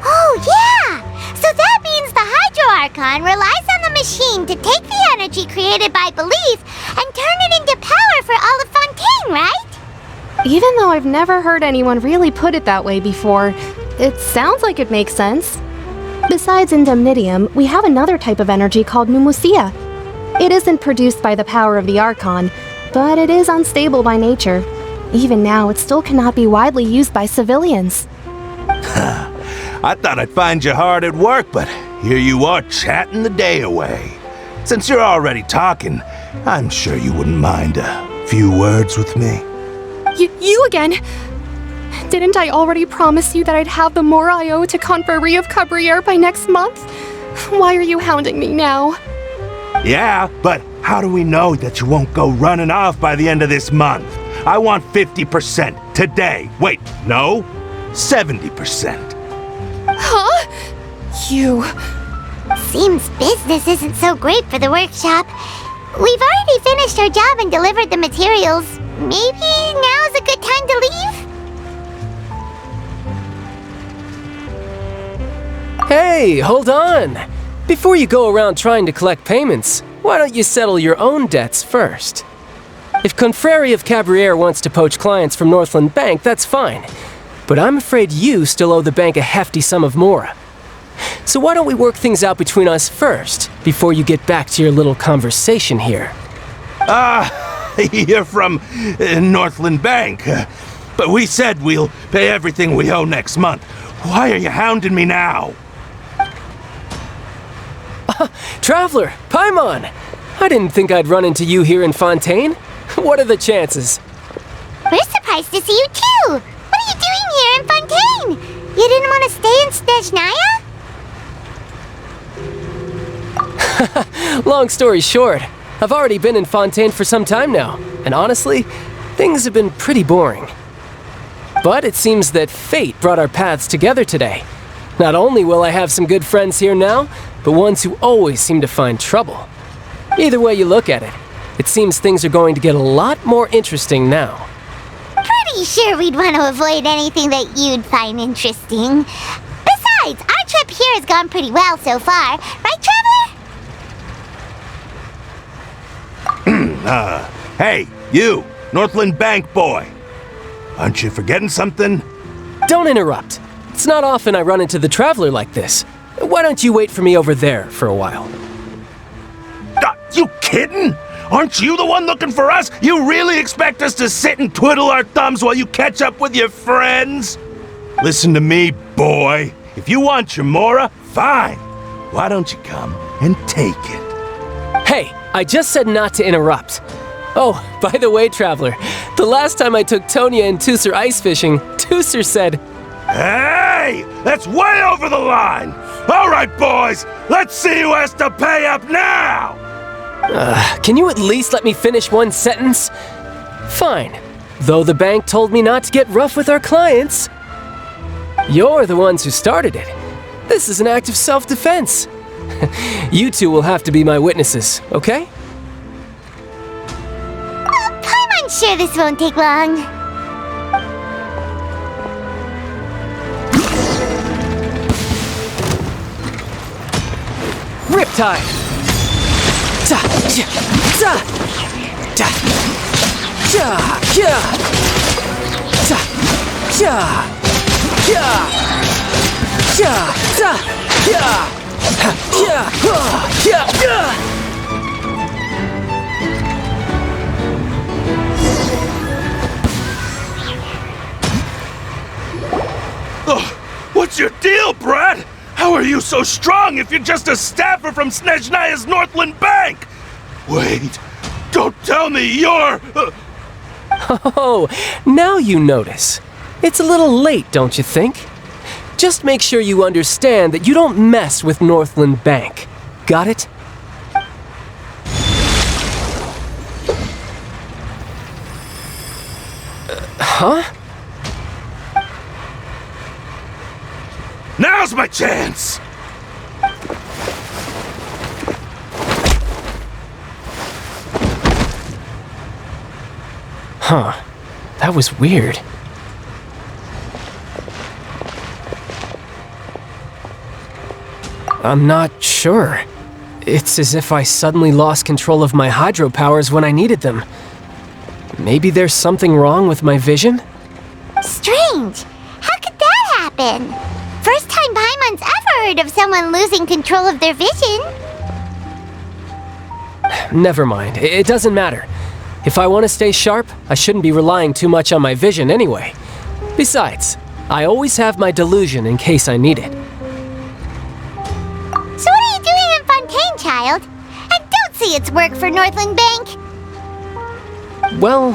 Oh yeah! So that means the Hydro Archon relies on the machine to take the energy created by belief and turn it into power for all of Fontaine, right? Even though I've never heard anyone really put it that way before, it sounds like it makes sense. Besides indemnitium, we have another type of energy called pneumosia. It isn't produced by the power of the Archon, but it is unstable by nature. Even now, it still cannot be widely used by civilians. I thought I'd find you hard at work, but here you are chatting the day away. Since you're already talking, I'm sure you wouldn't mind a few words with me. You again? Didn't I already promise you that I'd have the more I owe to Confrérie of Cabriere by next month? Why are you hounding me now? Yeah, but how do we know that you won't go running off by the end of this month? I want 50% today. Wait, no, 70%. Huh? You... Seems business isn't so great for the workshop. We've already finished our job and delivered the materials. Maybe now's a good time to leave? Hey, hold on! Before you go around trying to collect payments, why don't you settle your own debts first? If Confrérie of Cabriere wants to poach clients from Northland Bank, that's fine. But I'm afraid you still owe the bank a hefty sum of mora. So why don't we work things out between us first, before you get back to your little conversation here? You're from Northland Bank. But we said we'll pay everything we owe next month. Why are you hounding me now? Traveler, Paimon! I didn't think I'd run into you here in Fontaine. What are the chances? We're surprised to see you too! What are you doing here in Fontaine? You didn't want to stay in Snezhnaya? Long story short, I've already been in Fontaine for some time now, and honestly, things have been pretty boring. But it seems that fate brought our paths together today. Not only will I have some good friends here now, but ones who always seem to find trouble. Either way you look at it, it seems things are going to get a lot more interesting now. Pretty sure we'd want to avoid anything that you'd find interesting. Besides, our trip here has gone pretty well so far. Right, Traveler? Hey, you, Northland Bank boy. Aren't you forgetting something? Don't interrupt. It's not often I run into the Traveler like this. Why don't you wait for me over there for a while? You kidding? Aren't you the one looking for us? You really expect us to sit and twiddle our thumbs while you catch up with your friends? Listen to me, boy. If you want your Mora, fine. Why don't you come and take it? Hey, I just said not to interrupt. Oh, by the way, Traveler, the last time I took Tonya and Tooser ice fishing, Tooser said, "Hey, that's way over the line! All right, boys, let's see who has to pay up now!" Can you at least let me finish one sentence? Fine. Though the bank told me not to get rough with our clients. You're the ones who started it. This is an act of self-defense. You two will have to be my witnesses, okay? I'm sure this won't take long. Riptide! Ta, ja, ta, ta, ja, ja, ta, ja, ja, ja, ta, ja, ja, ja, ja. What's your deal, Brad? How are you so strong if you're just a staffer from Snezhnaya's Northland Bank? Wait, don't tell me you're... Oh, now you notice. It's a little late, don't you think? Just make sure you understand that you don't mess with Northland Bank. Got it? Huh? Now's my chance! Huh. That was weird. I'm not sure. It's as if I suddenly lost control of my hydro powers when I needed them. Maybe there's something wrong with my vision? Strange. How could that happen? First time Paimon's ever heard of someone losing control of their vision. Never mind. It doesn't matter. If I want to stay sharp, I shouldn't be relying too much on my vision anyway. Besides, I always have my delusion in case I need it. So what are you doing in Fontaine, child? And don't say it's work for Northland Bank. Well,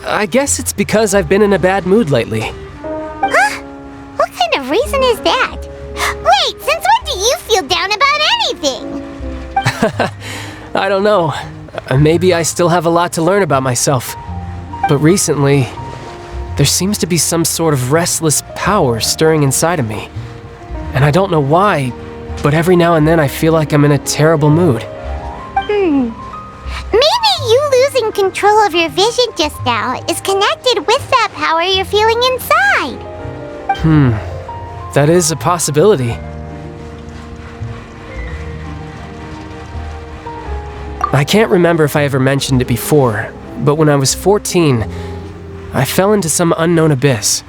I guess it's because I've been in a bad mood lately. Huh? What kind of reason is that? Wait, since when do you feel down about anything? I don't know. Maybe I still have a lot to learn about myself. But recently, there seems to be some sort of restless power stirring inside of me. And I don't know why, but every now and then I feel like I'm in a terrible mood. Maybe you losing control of your vision just now is connected with that power you're feeling inside. That is a possibility. I can't remember if I ever mentioned it before, but when I was 14, I fell into some unknown abyss.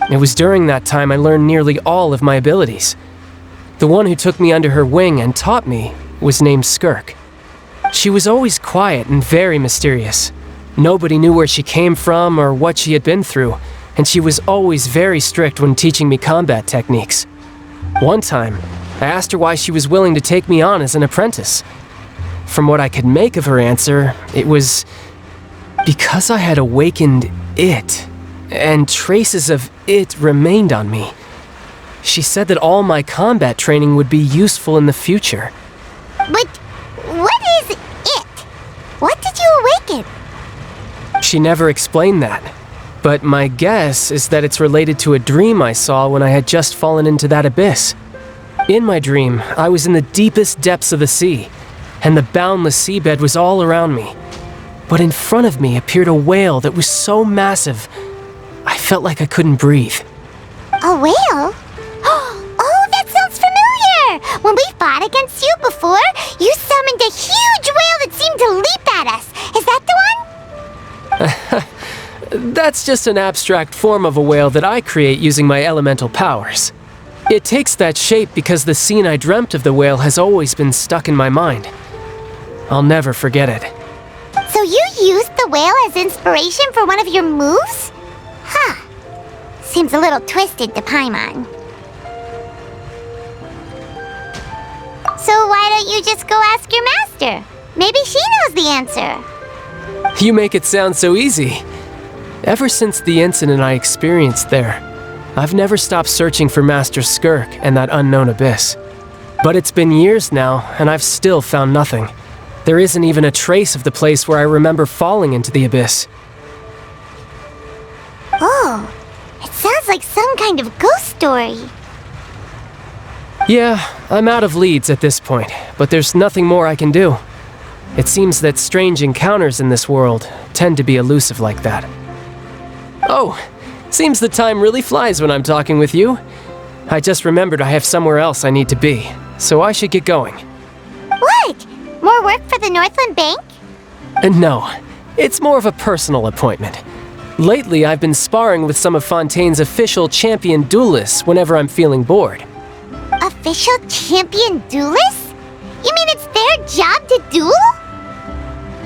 It was during that time I learned nearly all of my abilities. The one who took me under her wing and taught me was named Skirk. She was always quiet and very mysterious. Nobody knew where she came from or what she had been through, and she was always very strict when teaching me combat techniques. One time, I asked her why she was willing to take me on as an apprentice. From what I could make of her answer, it was because I had awakened it, and traces of it remained on me. She said that all my combat training would be useful in the future. But She never explained that. But my guess is that it's related to a dream I saw when I had just fallen into that abyss. In my dream, I was in the deepest depths of the sea, and the boundless seabed was all around me. But in front of me appeared a whale that was so massive, I felt like I couldn't breathe. A whale? Oh, that sounds familiar! When we fought against you before, you summoned a huge whale that seemed to leap at us. Is that the one? That's just an abstract form of a whale that I create using my elemental powers. It takes that shape because the scene I dreamt of the whale has always been stuck in my mind. I'll never forget it. So you used the whale as inspiration for one of your moves? Huh. Seems a little twisted to Paimon. So why don't you just go ask your master? Maybe she knows the answer. You make it sound so easy. Ever since the incident I experienced there, I've never stopped searching for Master Skirk and that unknown abyss. But it's been years now, and I've still found nothing. There isn't even a trace of the place where I remember falling into the abyss. Oh, it sounds like some kind of ghost story. Yeah, I'm out of leads at this point, but there's nothing more I can do. It seems that strange encounters in this world tend to be elusive like that. Oh, seems the time really flies when I'm talking with you. I just remembered I have somewhere else I need to be, so I should get going. What? More work for the Northland Bank? No, it's more of a personal appointment. Lately, I've been sparring with some of Fontaine's official champion duelists whenever I'm feeling bored. Official champion duelists? You mean it's their job to duel?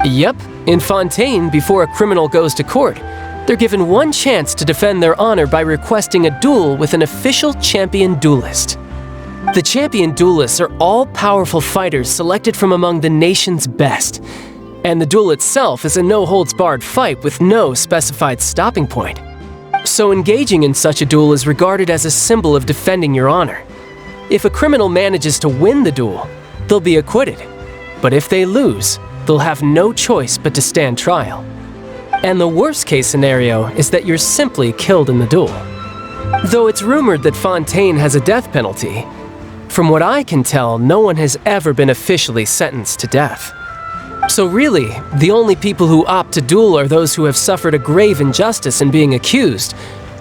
Yep, in Fontaine, before a criminal goes to court, they're given one chance to defend their honor by requesting a duel with an official champion duelist. The champion duelists are all-powerful fighters selected from among the nation's best, and the duel itself is a no-holds-barred fight with no specified stopping point. So engaging in such a duel is regarded as a symbol of defending your honor. If a criminal manages to win the duel, they'll be acquitted. But if they lose, they'll have no choice but to stand trial. And the worst-case scenario is that you're simply killed in the duel. Though it's rumored that Fontaine has a death penalty, from what I can tell, no one has ever been officially sentenced to death. So really, the only people who opt to duel are those who have suffered a grave injustice in being accused,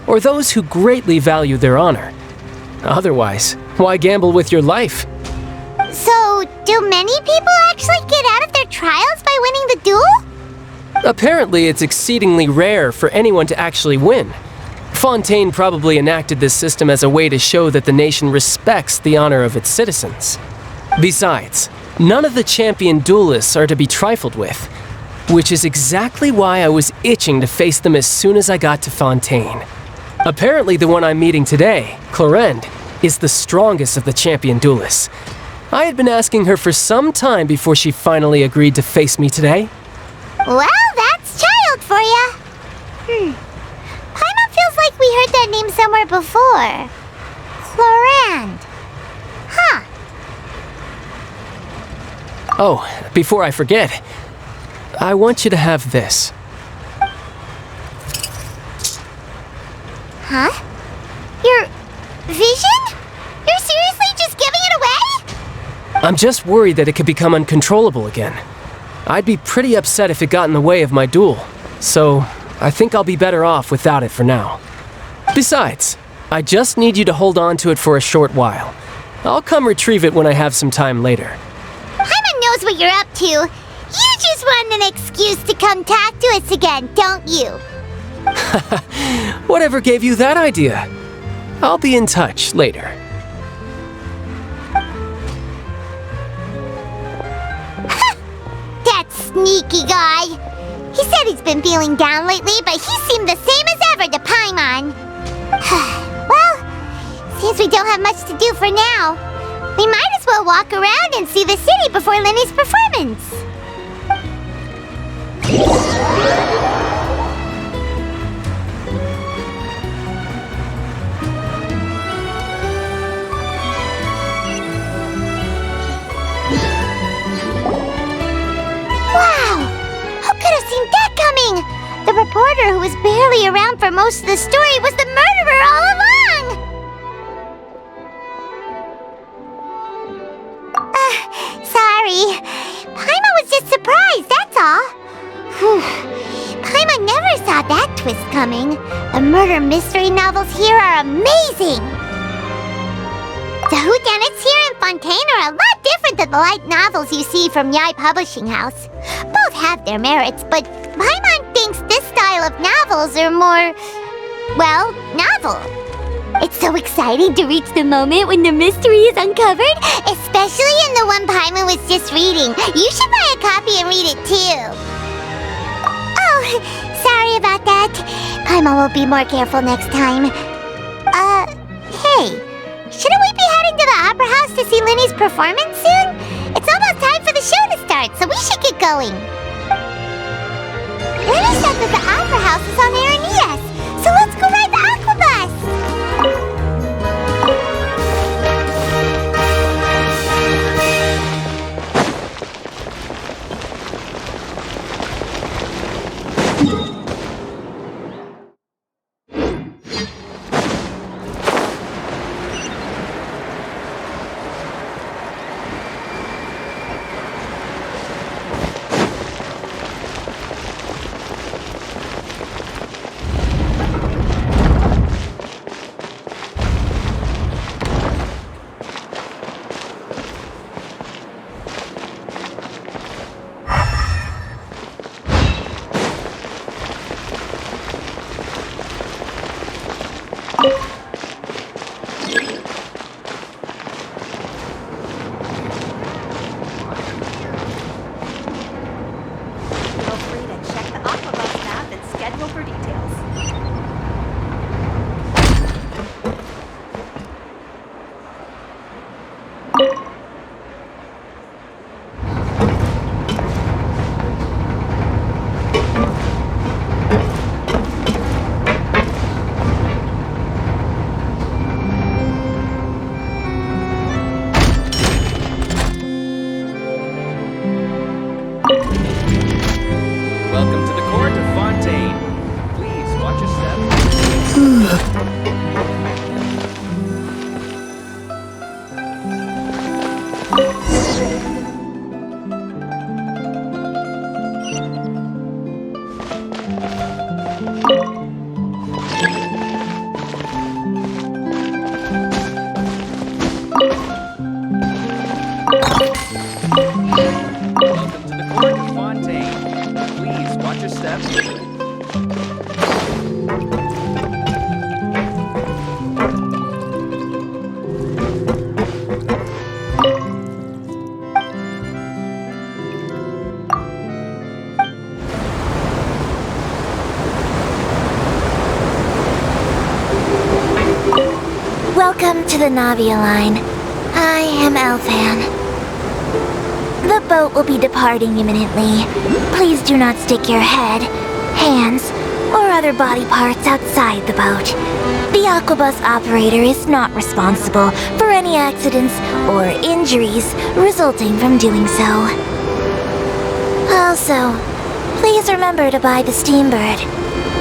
or those who greatly value their honor. Otherwise, why gamble with your life? So, do many people actually get out of their trials by winning the duel? Apparently, it's exceedingly rare for anyone to actually win. Fontaine probably enacted this system as a way to show that the nation respects the honor of its citizens. Besides, none of the champion duelists are to be trifled with, which is exactly why I was itching to face them as soon as I got to Fontaine. Apparently, the one I'm meeting today, Clorinde, is the strongest of the champion duelists. I had been asking her for some time before she finally agreed to face me today. Well, that's child for ya. Paimon feels like we heard that name somewhere before. Clorinde. Huh. Oh, before I forget, I want you to have this. Huh? Your vision? You're seriously just giving it away? I'm just worried that it could become uncontrollable again. I'd be pretty upset if it got in the way of my duel, so I think I'll be better off without it for now. Besides, I just need you to hold on to it for a short while. I'll come retrieve it when I have some time later. Paimon knows what you're up to. You just want an excuse to come talk to us again, don't you? Whatever gave you that idea? I'll be in touch later. That sneaky guy. He said he's been feeling down lately, but he seemed the same as ever to Paimon. Well, since we don't have much to do for now, we might as well walk around and see the city before Lyney's performance. Wow! Who could have seen that coming? The reporter who was barely around for most of the story was the murderer all along! Sorry. Paimon was just surprised, that's all. Paimon never saw that twist coming. The murder mystery novels here are amazing! The whodunits here in Fontaine are a lot different than the light novels you see from Yai Publishing House. Both have their merits, but Paimon thinks this style of novels are more, well, novel. It's so exciting to reach the moment when the mystery is uncovered, especially in the one Paimon was just reading. You should buy a copy and read it too. Oh, sorry about that. Paimon will be more careful next time. Hey, shouldn't we be heading to the Opera House to see Lyney's performance soon? It's almost time for the show to start, so we should get going. Lyney said that the Opera House is on Aranias, so let's go ride the Aquabus! Welcome to the court of Fontaine. Please watch your step. Welcome to the court of Fontaine. Please watch your step. Welcome to the Navia line. I am Elfan. The boat will be departing imminently. Please do not stick your head, hands, or other body parts outside the boat. The Aquabus operator is not responsible for any accidents or injuries resulting from doing so. Also, please remember to buy the Steambird,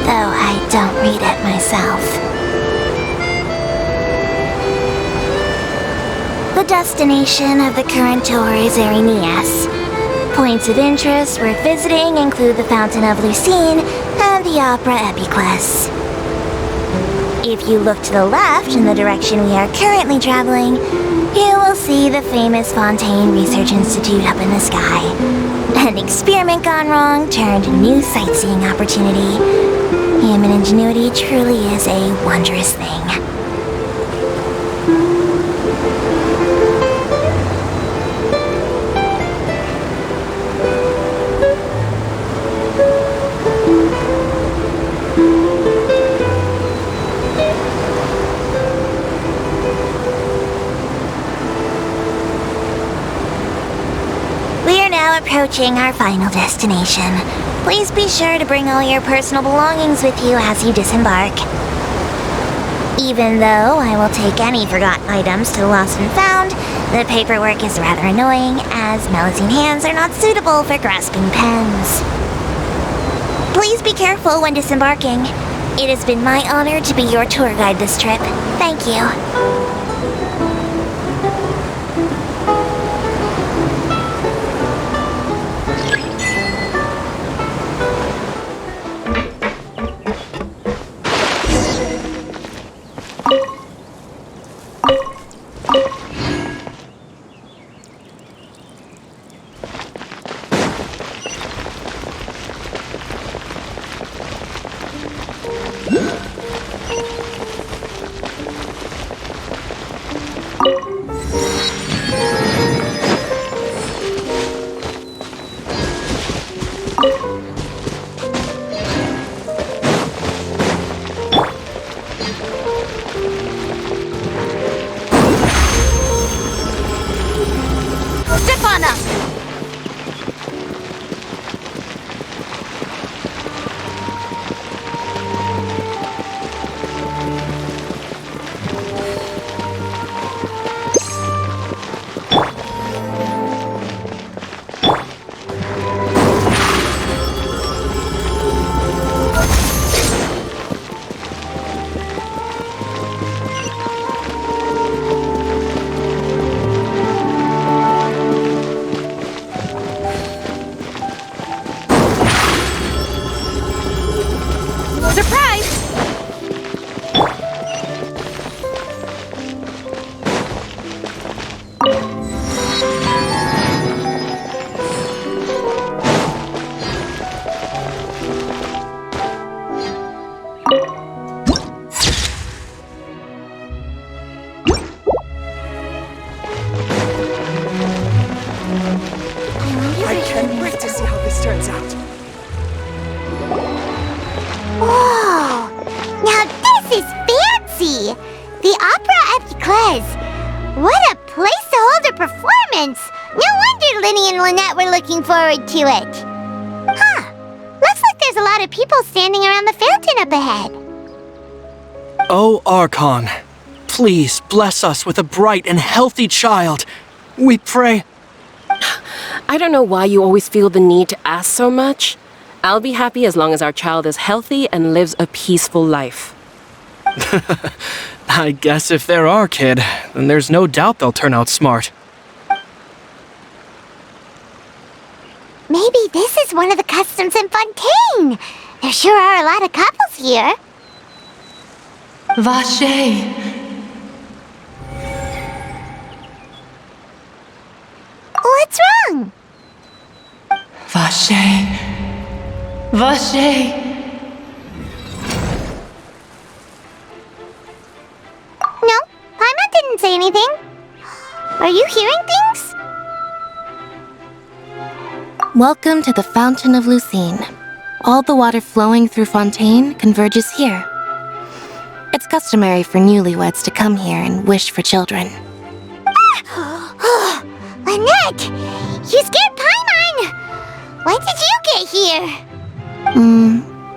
though I don't read it myself. The destination of the current tour is Aranias. Points of interest worth visiting include the Fountain of Lucine and the Opera Epiclese. If you look to the left in the direction we are currently traveling, you will see the famous Fontaine Research Institute up in the sky. An experiment gone wrong turned a new sightseeing opportunity. Human ingenuity truly is a wondrous thing. Approaching our final destination. Please be sure to bring all your personal belongings with you as you disembark. Even though I will take any forgotten items to the lost and found, the paperwork is rather annoying as Melusine hands are not suitable for grasping pens. Please be careful when disembarking. It has been my honor to be your tour guide this trip. Thank you. Forward to it. Huh. Looks like there's a lot of people standing around the fountain up ahead. Oh, Archon, please bless us with a bright and healthy child. We pray. I don't know why you always feel the need to ask so much. I'll be happy as long as our child is healthy and lives a peaceful life. I guess if they're our kid, then there's no doubt they'll turn out smart. Maybe this is one of the customs in Fontaine. There sure are a lot of couples here. Vache. What's wrong? Vache. Vache. No, Paimon didn't say anything. Are you hearing things? Welcome to the Fountain of Lucine. All the water flowing through Fontaine converges here. It's customary for newlyweds to come here and wish for children. Ah! Lynette! You scared Paimon! When did you get here?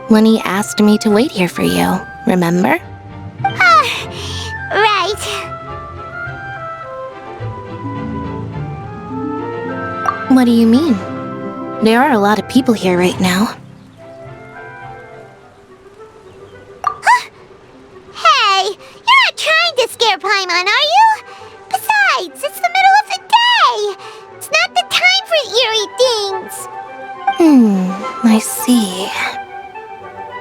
Lyney asked me to wait here for you, remember? Right. What do you mean? There are a lot of people here right now. Hey, you're not trying to scare Paimon, are you? Besides, it's the middle of the day. It's not the time for eerie things. I see.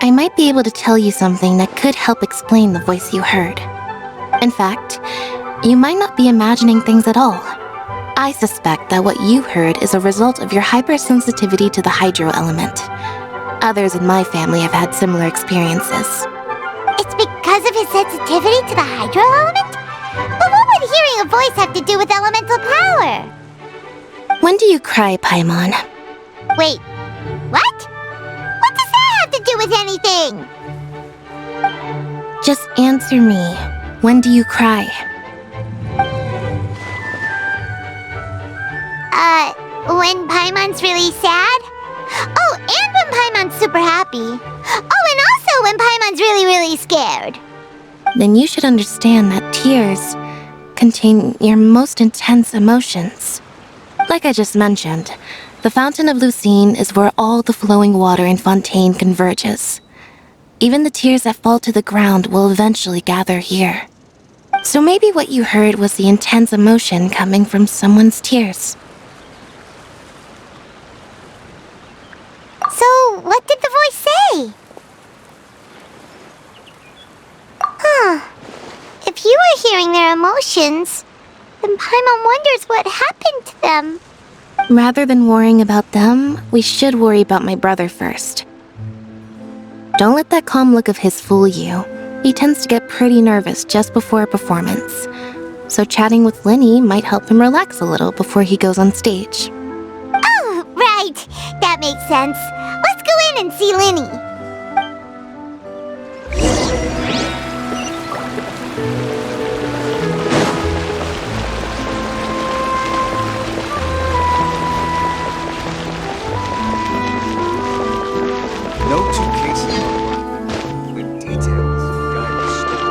I might be able to tell you something that could help explain the voice you heard. In fact, you might not be imagining things at all. I suspect that what you heard is a result of your hypersensitivity to the hydro element. Others in my family have had similar experiences. It's because of his sensitivity to the hydro element? But what would hearing a voice have to do with elemental power? When do you cry, Paimon? Wait, what? What does that have to do with anything? Just answer me. When do you cry? When Paimon's really sad? Oh, and when Paimon's super happy. Oh, and also when Paimon's really, really scared. Then you should understand that tears contain your most intense emotions. Like I just mentioned, the The Fountain of Lucine is where all the flowing water in Fontaine converges. Even the tears that fall to the ground will eventually gather here. So maybe what you heard was the intense emotion coming from someone's tears. So, what did the voice say? If you were hearing their emotions, then Paimon wonders what happened to them. Rather than worrying about them, we should worry about my brother first. Don't let that calm look of his fool you. He tends to get pretty nervous just before a performance. So chatting with Lyney might help him relax a little before he goes on stage. Oh, right. That makes sense. Let's go in and see Lyney. No two cases are alike, with details guide the story.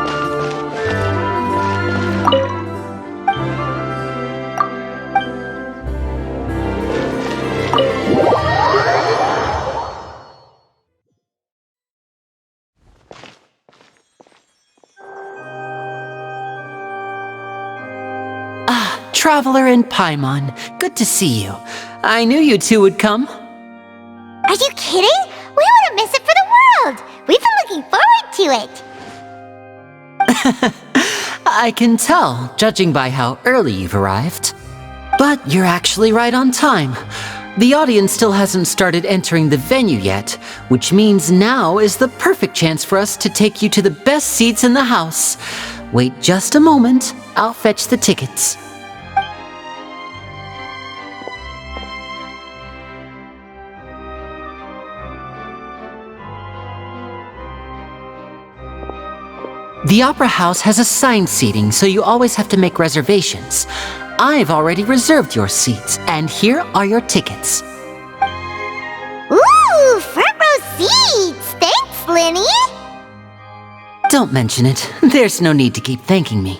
Traveler and Paimon, good to see you. I knew you two would come. Are you kidding? We wouldn't miss it for the world. We've been looking forward to it. I can tell, judging by how early you've arrived. But you're actually right on time. The audience still hasn't started entering the venue yet, which means now is the perfect chance for us to take you to the best seats in the house. Wait just a moment, I'll fetch the tickets. The Opera House has assigned seating, so you always have to make reservations. I've already reserved your seats, and here are your tickets. Ooh, front row seats! Thanks, Lyney! Don't mention it. There's no need to keep thanking me.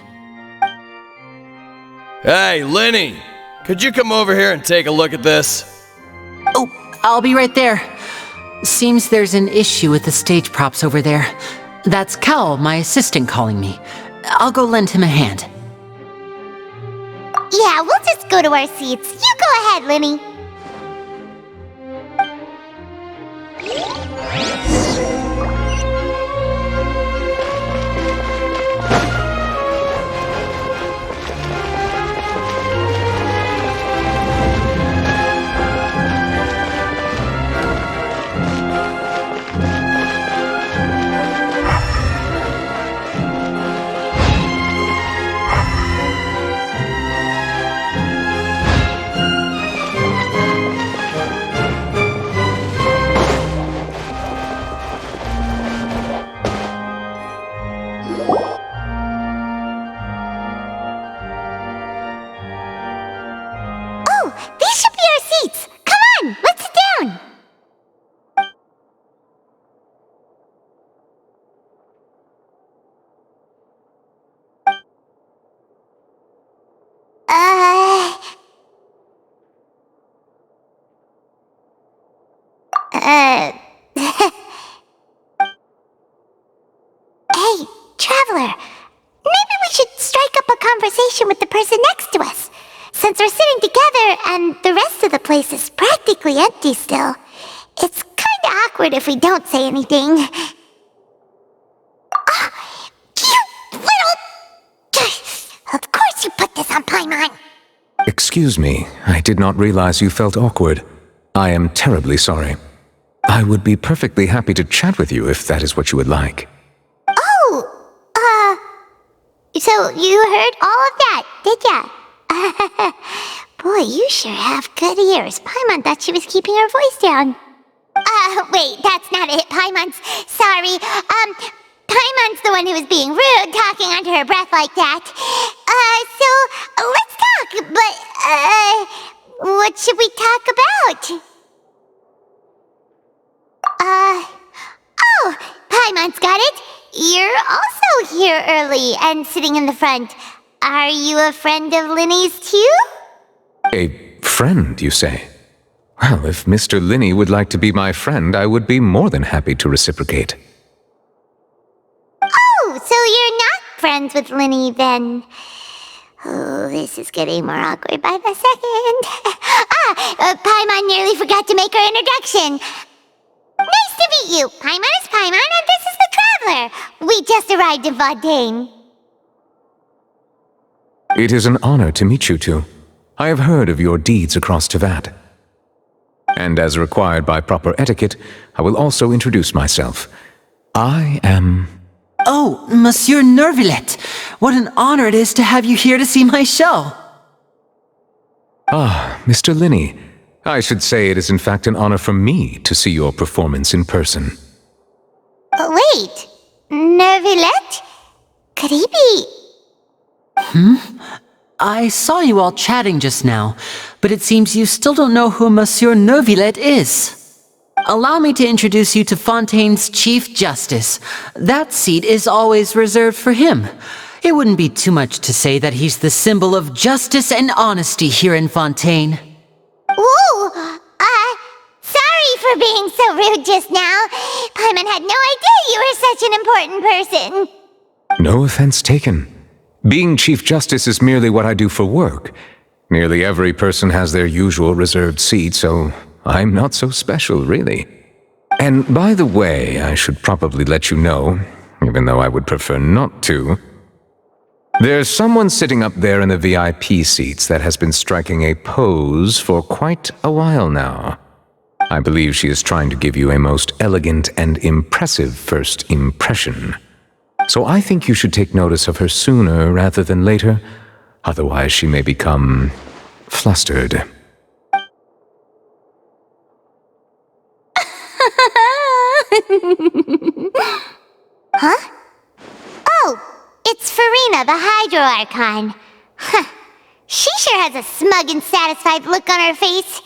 Hey, Lyney! Could you come over here and take a look at this? Oh, I'll be right there. Seems there's an issue with the stage props over there. That's Cal, my assistant, calling me. I'll go lend him a hand. Yeah, we'll just go to our seats. You go ahead, Lyney. Hey, Traveler. Maybe we should strike up a conversation with the person next to us. Since we're sitting together and the rest of the place is practically empty still, it's kinda awkward if we don't say anything. You little... Of course you put this on Paimon. Excuse me, I did not realize you felt awkward. I am terribly sorry. I would be perfectly happy to chat with you if that is what you would like. So you heard all of that, did ya? Boy, you sure have good ears. Paimon thought she was keeping her voice down. Wait, that's not it, Paimon's... Sorry, Paimon's the one who was being rude, talking under her breath like that. So, let's talk, but, what should we talk about? Oh, Paimon's got it. You're also here early and sitting in the front. Are you a friend of Lyney's too? A friend, you say? Well, if Mr. Lyney would like to be my friend, I would be more than happy to reciprocate. Oh, so you're not friends with Lyney then? Oh, this is getting more awkward by the second. Paimon nearly forgot to make her introduction. Nice to meet you. Paimon is Paimon, and this is the Traveler. We just arrived in Fontaine. It is an honor to meet you two. I have heard of your deeds across Tevat. And as required by proper etiquette, I will also introduce myself. I am... Oh, Monsieur Nervillet! What an honor it is to have you here to see my show! Ah, Mr. Lyney. I should say it is in fact an honor for me to see your performance in person. Wait, Nervillet? Could he be... I saw you all chatting just now, but it seems you still don't know who Monsieur Nervillet is. Allow me to introduce you to Fontaine's Chief Justice. That seat is always reserved for him. It wouldn't be too much to say that he's the symbol of justice and honesty here in Fontaine. Ooh, sorry for being so rude just now. Paimon had no idea you were such an important person. No offense taken. Being Chief Justice is merely what I do for work. Nearly every person has their usual reserved seat, so I'm not so special, really. And by the way, I should probably let you know, even though I would prefer not to, there's someone sitting up there in the VIP seats that has been striking a pose for quite a while now. I believe she is trying to give you a most elegant and impressive first impression. So I think you should take notice of her sooner rather than later, otherwise she may become flustered. Huh? Oh, it's Farina, the Hydro Archon. Huh. She sure has a smug and satisfied look on her face.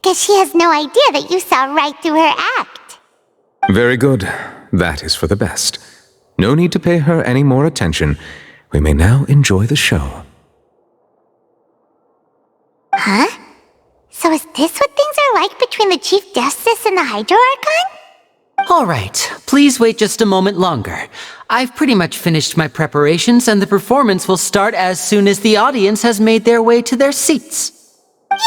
Guess she has no idea that you saw right through her act. Very good. That is for the best. No need to pay her any more attention. We may now enjoy the show. Huh? So is this what things are like between the Chief Justice and the Hydro Archon? All right, please wait just a moment longer. I've pretty much finished my preparations, and the performance will start as soon as the audience has made their way to their seats. Yay!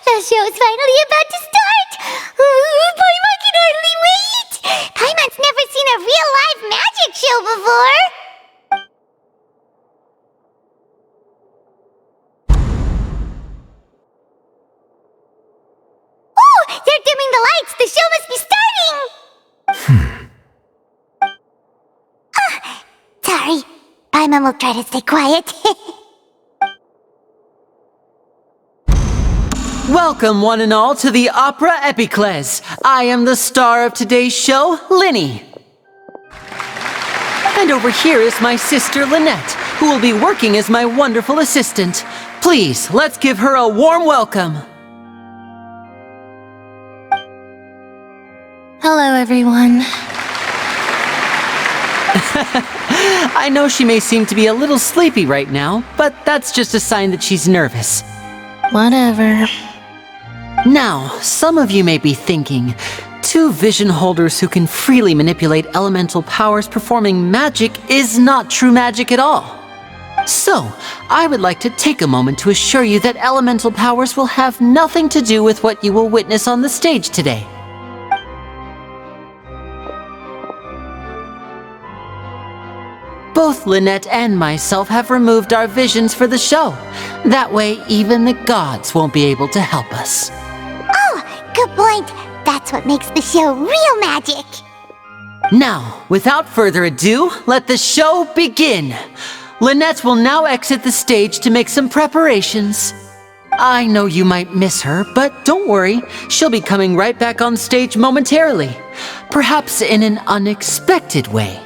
The show's finally about to start! Paimon can hardly wait! Paimon's never seen a real live magic show before! Oh! They're dimming the lights! The show must be starting! Sorry. Paimon will try to stay quiet. Welcome, one and all, to the Opera Epiclese. I am the star of today's show, Lyney. And over here is my sister, Lynette, who will be working as my wonderful assistant. Please, let's give her a warm welcome. Hello, everyone. I know she may seem to be a little sleepy right now, but that's just a sign that she's nervous. Whatever. Now, some of you may be thinking, two vision holders who can freely manipulate elemental powers performing magic is not true magic at all. So, I would like to take a moment to assure you that elemental powers will have nothing to do with what you will witness on the stage today. Both Lynette and myself have removed our visions for the show. That way, even the gods won't be able to help us. Oh, good point. That's what makes the show real magic. Now, without further ado, let the show begin. Lynette will now exit the stage to make some preparations. I know you might miss her, but don't worry. She'll be coming right back on stage momentarily. Perhaps in an unexpected way.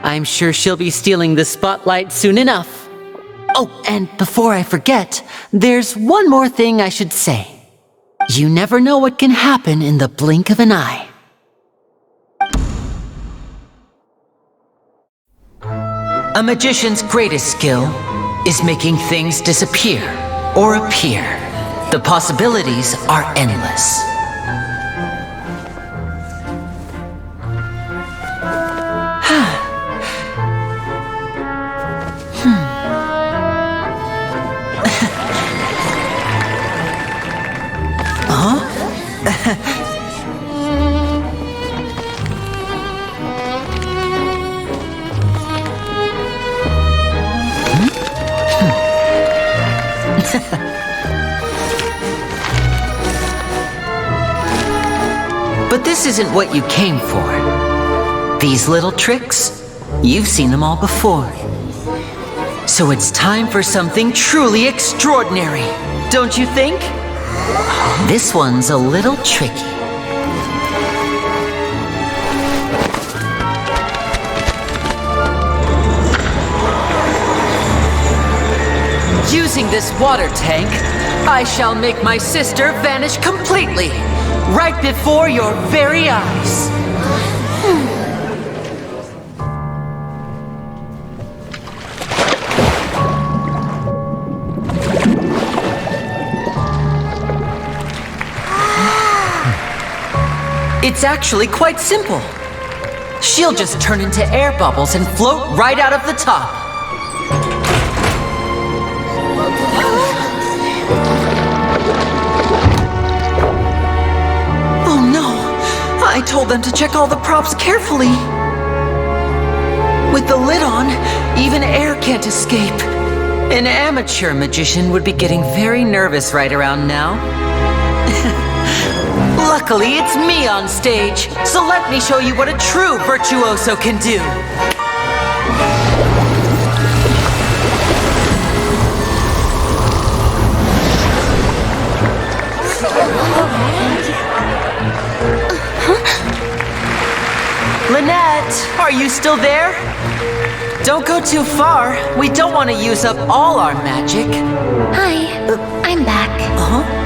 I'm sure she'll be stealing the spotlight soon enough. Oh, and before I forget, there's one more thing I should say. You never know what can happen in the blink of an eye. A magician's greatest skill is making things disappear or appear. The possibilities are endless. But this isn't what you came for. These little tricks, you've seen them all before. So it's time for something truly extraordinary, don't you think? This one's a little tricky. Using this water tank, I shall make my sister vanish completely, right before your very eyes. It's actually quite simple. She'll just turn into air bubbles and float right out of the top. Oh no! I told them to check all the props carefully. With the lid on, even air can't escape. An amateur magician would be getting very nervous right around now. Luckily, it's me on stage, so let me show you what a true virtuoso can do. Lynette, are you still there? Don't go too far. We don't want to use up all our magic. Hi, I'm back. Uh-huh.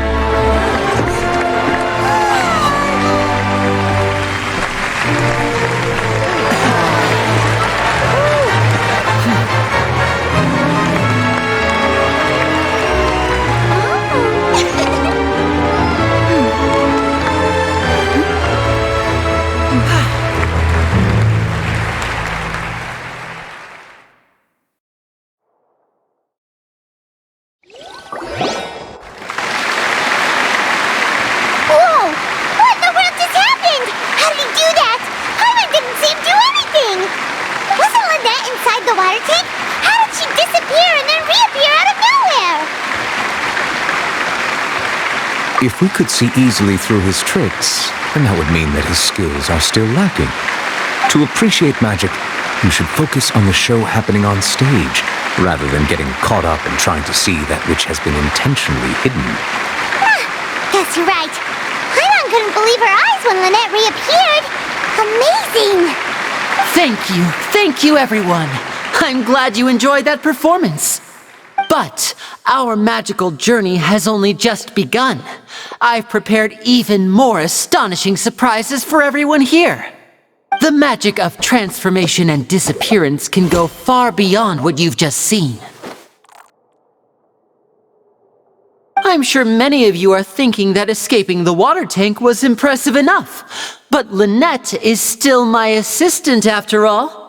If we could see easily through his tricks, then that would mean that his skills are still lacking. To appreciate magic, you should focus on the show happening on stage, rather than getting caught up in trying to see that which has been intentionally hidden. Guess you're right. Paimon couldn't believe her eyes when Lynette reappeared. Amazing! Thank you everyone. I'm glad you enjoyed that performance. But our magical journey has only just begun. I've prepared even more astonishing surprises for everyone here. The magic of transformation and disappearance can go far beyond what you've just seen. I'm sure many of you are thinking that escaping the water tank was impressive enough, but Lynette is still my assistant after all.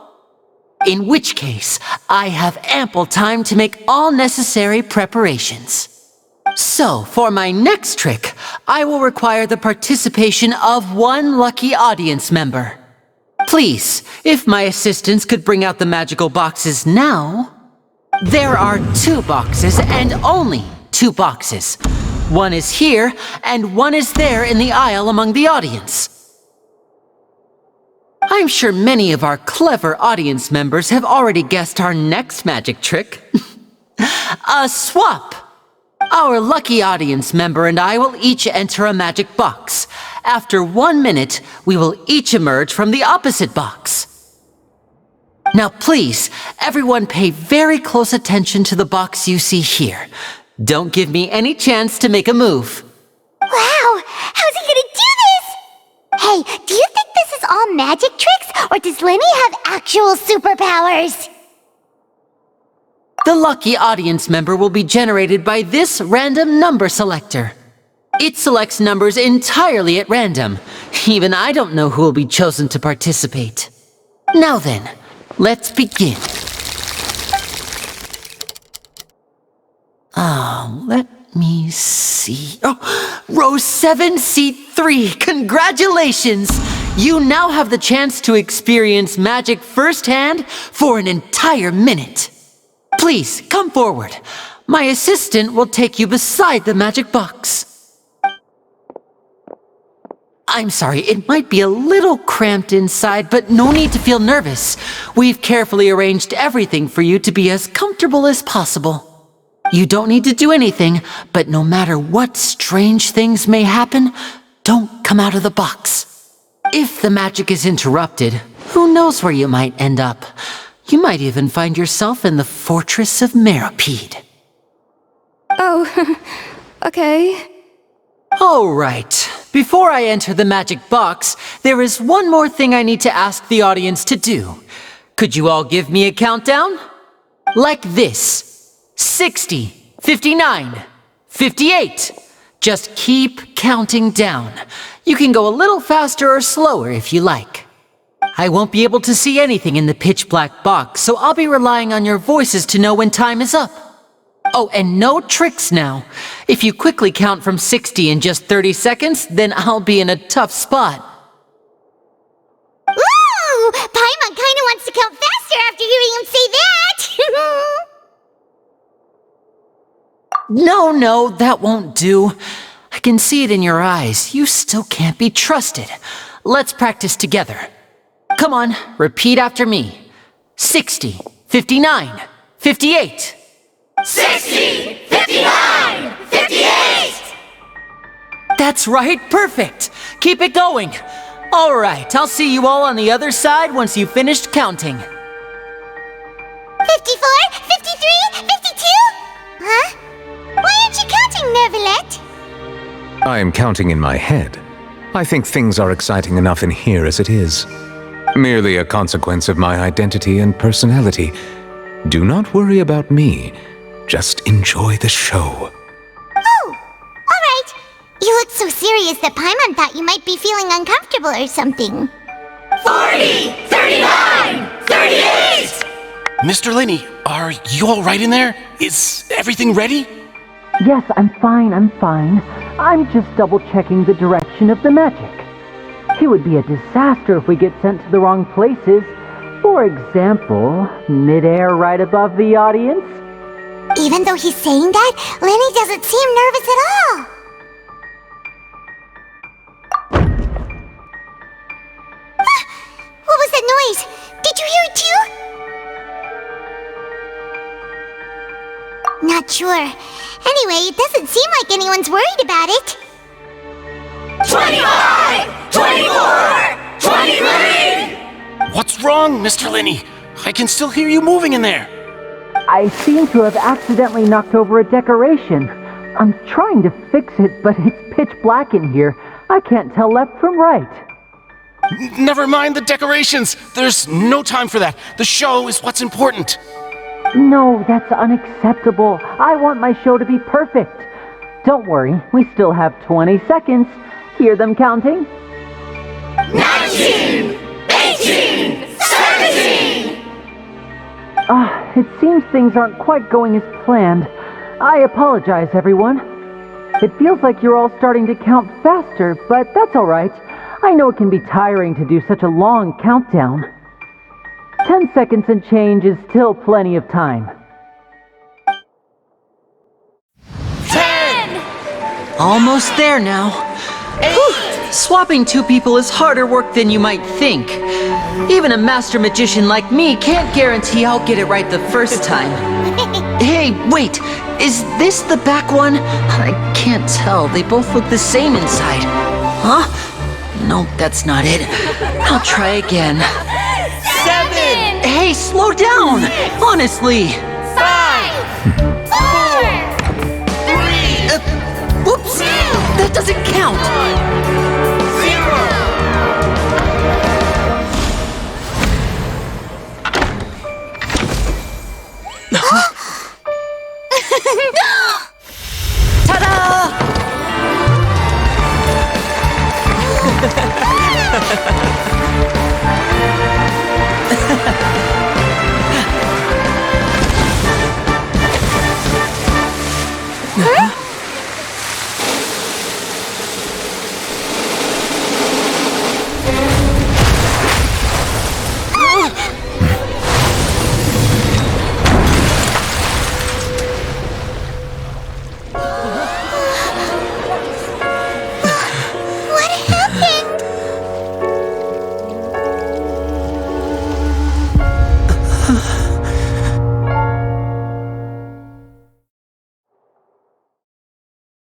In which case, I have ample time to make all necessary preparations. So, for my next trick, I will require the participation of one lucky audience member. Please, if my assistants could bring out the magical boxes now. There are 2 boxes and only 2 boxes. One is here and one is there in the aisle among the audience. I'm sure many of our clever audience members have already guessed our next magic trick. A swap! Our lucky audience member and I will each enter a magic box. After 1 minute, we will each emerge from the opposite box. Now please, everyone pay very close attention to the box you see here. Don't give me any chance to make a move. Wow! How's he gonna do this? Hey, do you think this is all magic tricks, or does Lyney have actual superpowers? The lucky audience member will be generated by this random number selector. It selects numbers entirely at random. Even I don't know who will be chosen to participate. Now then, let's begin. Let me see. Oh, row 7, seat 3. Congratulations! You now have the chance to experience magic firsthand for an entire minute. Please, come forward. My assistant will take you beside the magic box. I'm sorry, it might be a little cramped inside, but no need to feel nervous. We've carefully arranged everything for you to be as comfortable as possible. You don't need to do anything, but no matter what strange things may happen, don't come out of the box. If the magic is interrupted, who knows where you might end up? You might even find yourself in the Fortress of Meropide. Oh, okay. All right. Before I enter the magic box, there is one more thing I need to ask the audience to do. Could you all give me a countdown? Like this. 60, 59, 58. Just keep counting down. You can go a little faster or slower if you like. I won't be able to see anything in the pitch black box, so I'll be relying on your voices to know when time is up. Oh, and no tricks now. If you quickly count from 60 in just 30 seconds, then I'll be in a tough spot. Ooh! Paimon kinda wants to count faster after hearing him say that! No, that won't do. I can see it in your eyes. You still can't be trusted. Let's practice together. Come on, repeat after me. 60, 59, 58. 60, 59, 58! That's right, perfect. Keep it going. All right, I'll see you all on the other side once you've finished counting. 54, 53, 52? Huh? Why aren't you counting, Nervalet? I am counting in my head. I think things are exciting enough in here as it is. Merely a consequence of my identity and personality. Do not worry about me. Just enjoy the show. Oh, alright. You look so serious that Paimon thought you might be feeling uncomfortable or something. 40, 39, 38! Mr. Lyney, are you all right in there? Is everything ready? Yes, I'm fine. I'm just double-checking the direction of the magic. It would be a disaster if we get sent to the wrong places. For example, midair right above the audience. Even though he's saying that, Lyney doesn't seem nervous at all. What was that noise? Did you hear it too? Not sure. Anyway, it doesn't seem like anyone's worried about it. 25! 24! 23! What's wrong, Mr. Lyney? I can still hear you moving in there. I seem to have accidentally knocked over a decoration. I'm trying to fix it, but it's pitch black in here. I can't tell left from right. Never mind the decorations. There's no time for that. The show is what's important. No, that's unacceptable. I want my show to be perfect. Don't worry, we still have 20 seconds. Hear them counting? 19! 18! 17! It seems things aren't quite going as planned. I apologize, everyone. It feels like you're all starting to count faster, but that's all right. I know it can be tiring to do such a long countdown. 10 seconds and change is still plenty of time. 10! Almost there now. Whew. Swapping two people is harder work than you might think. Even a master magician like me can't guarantee I'll get it right the first time. Hey, wait, is this the back one? I can't tell, they both look the same inside. Huh? Nope, that's not it. I'll try again. 7! Hey, slow down! Honestly! 5! 4! 3! Whoops! That doesn't count!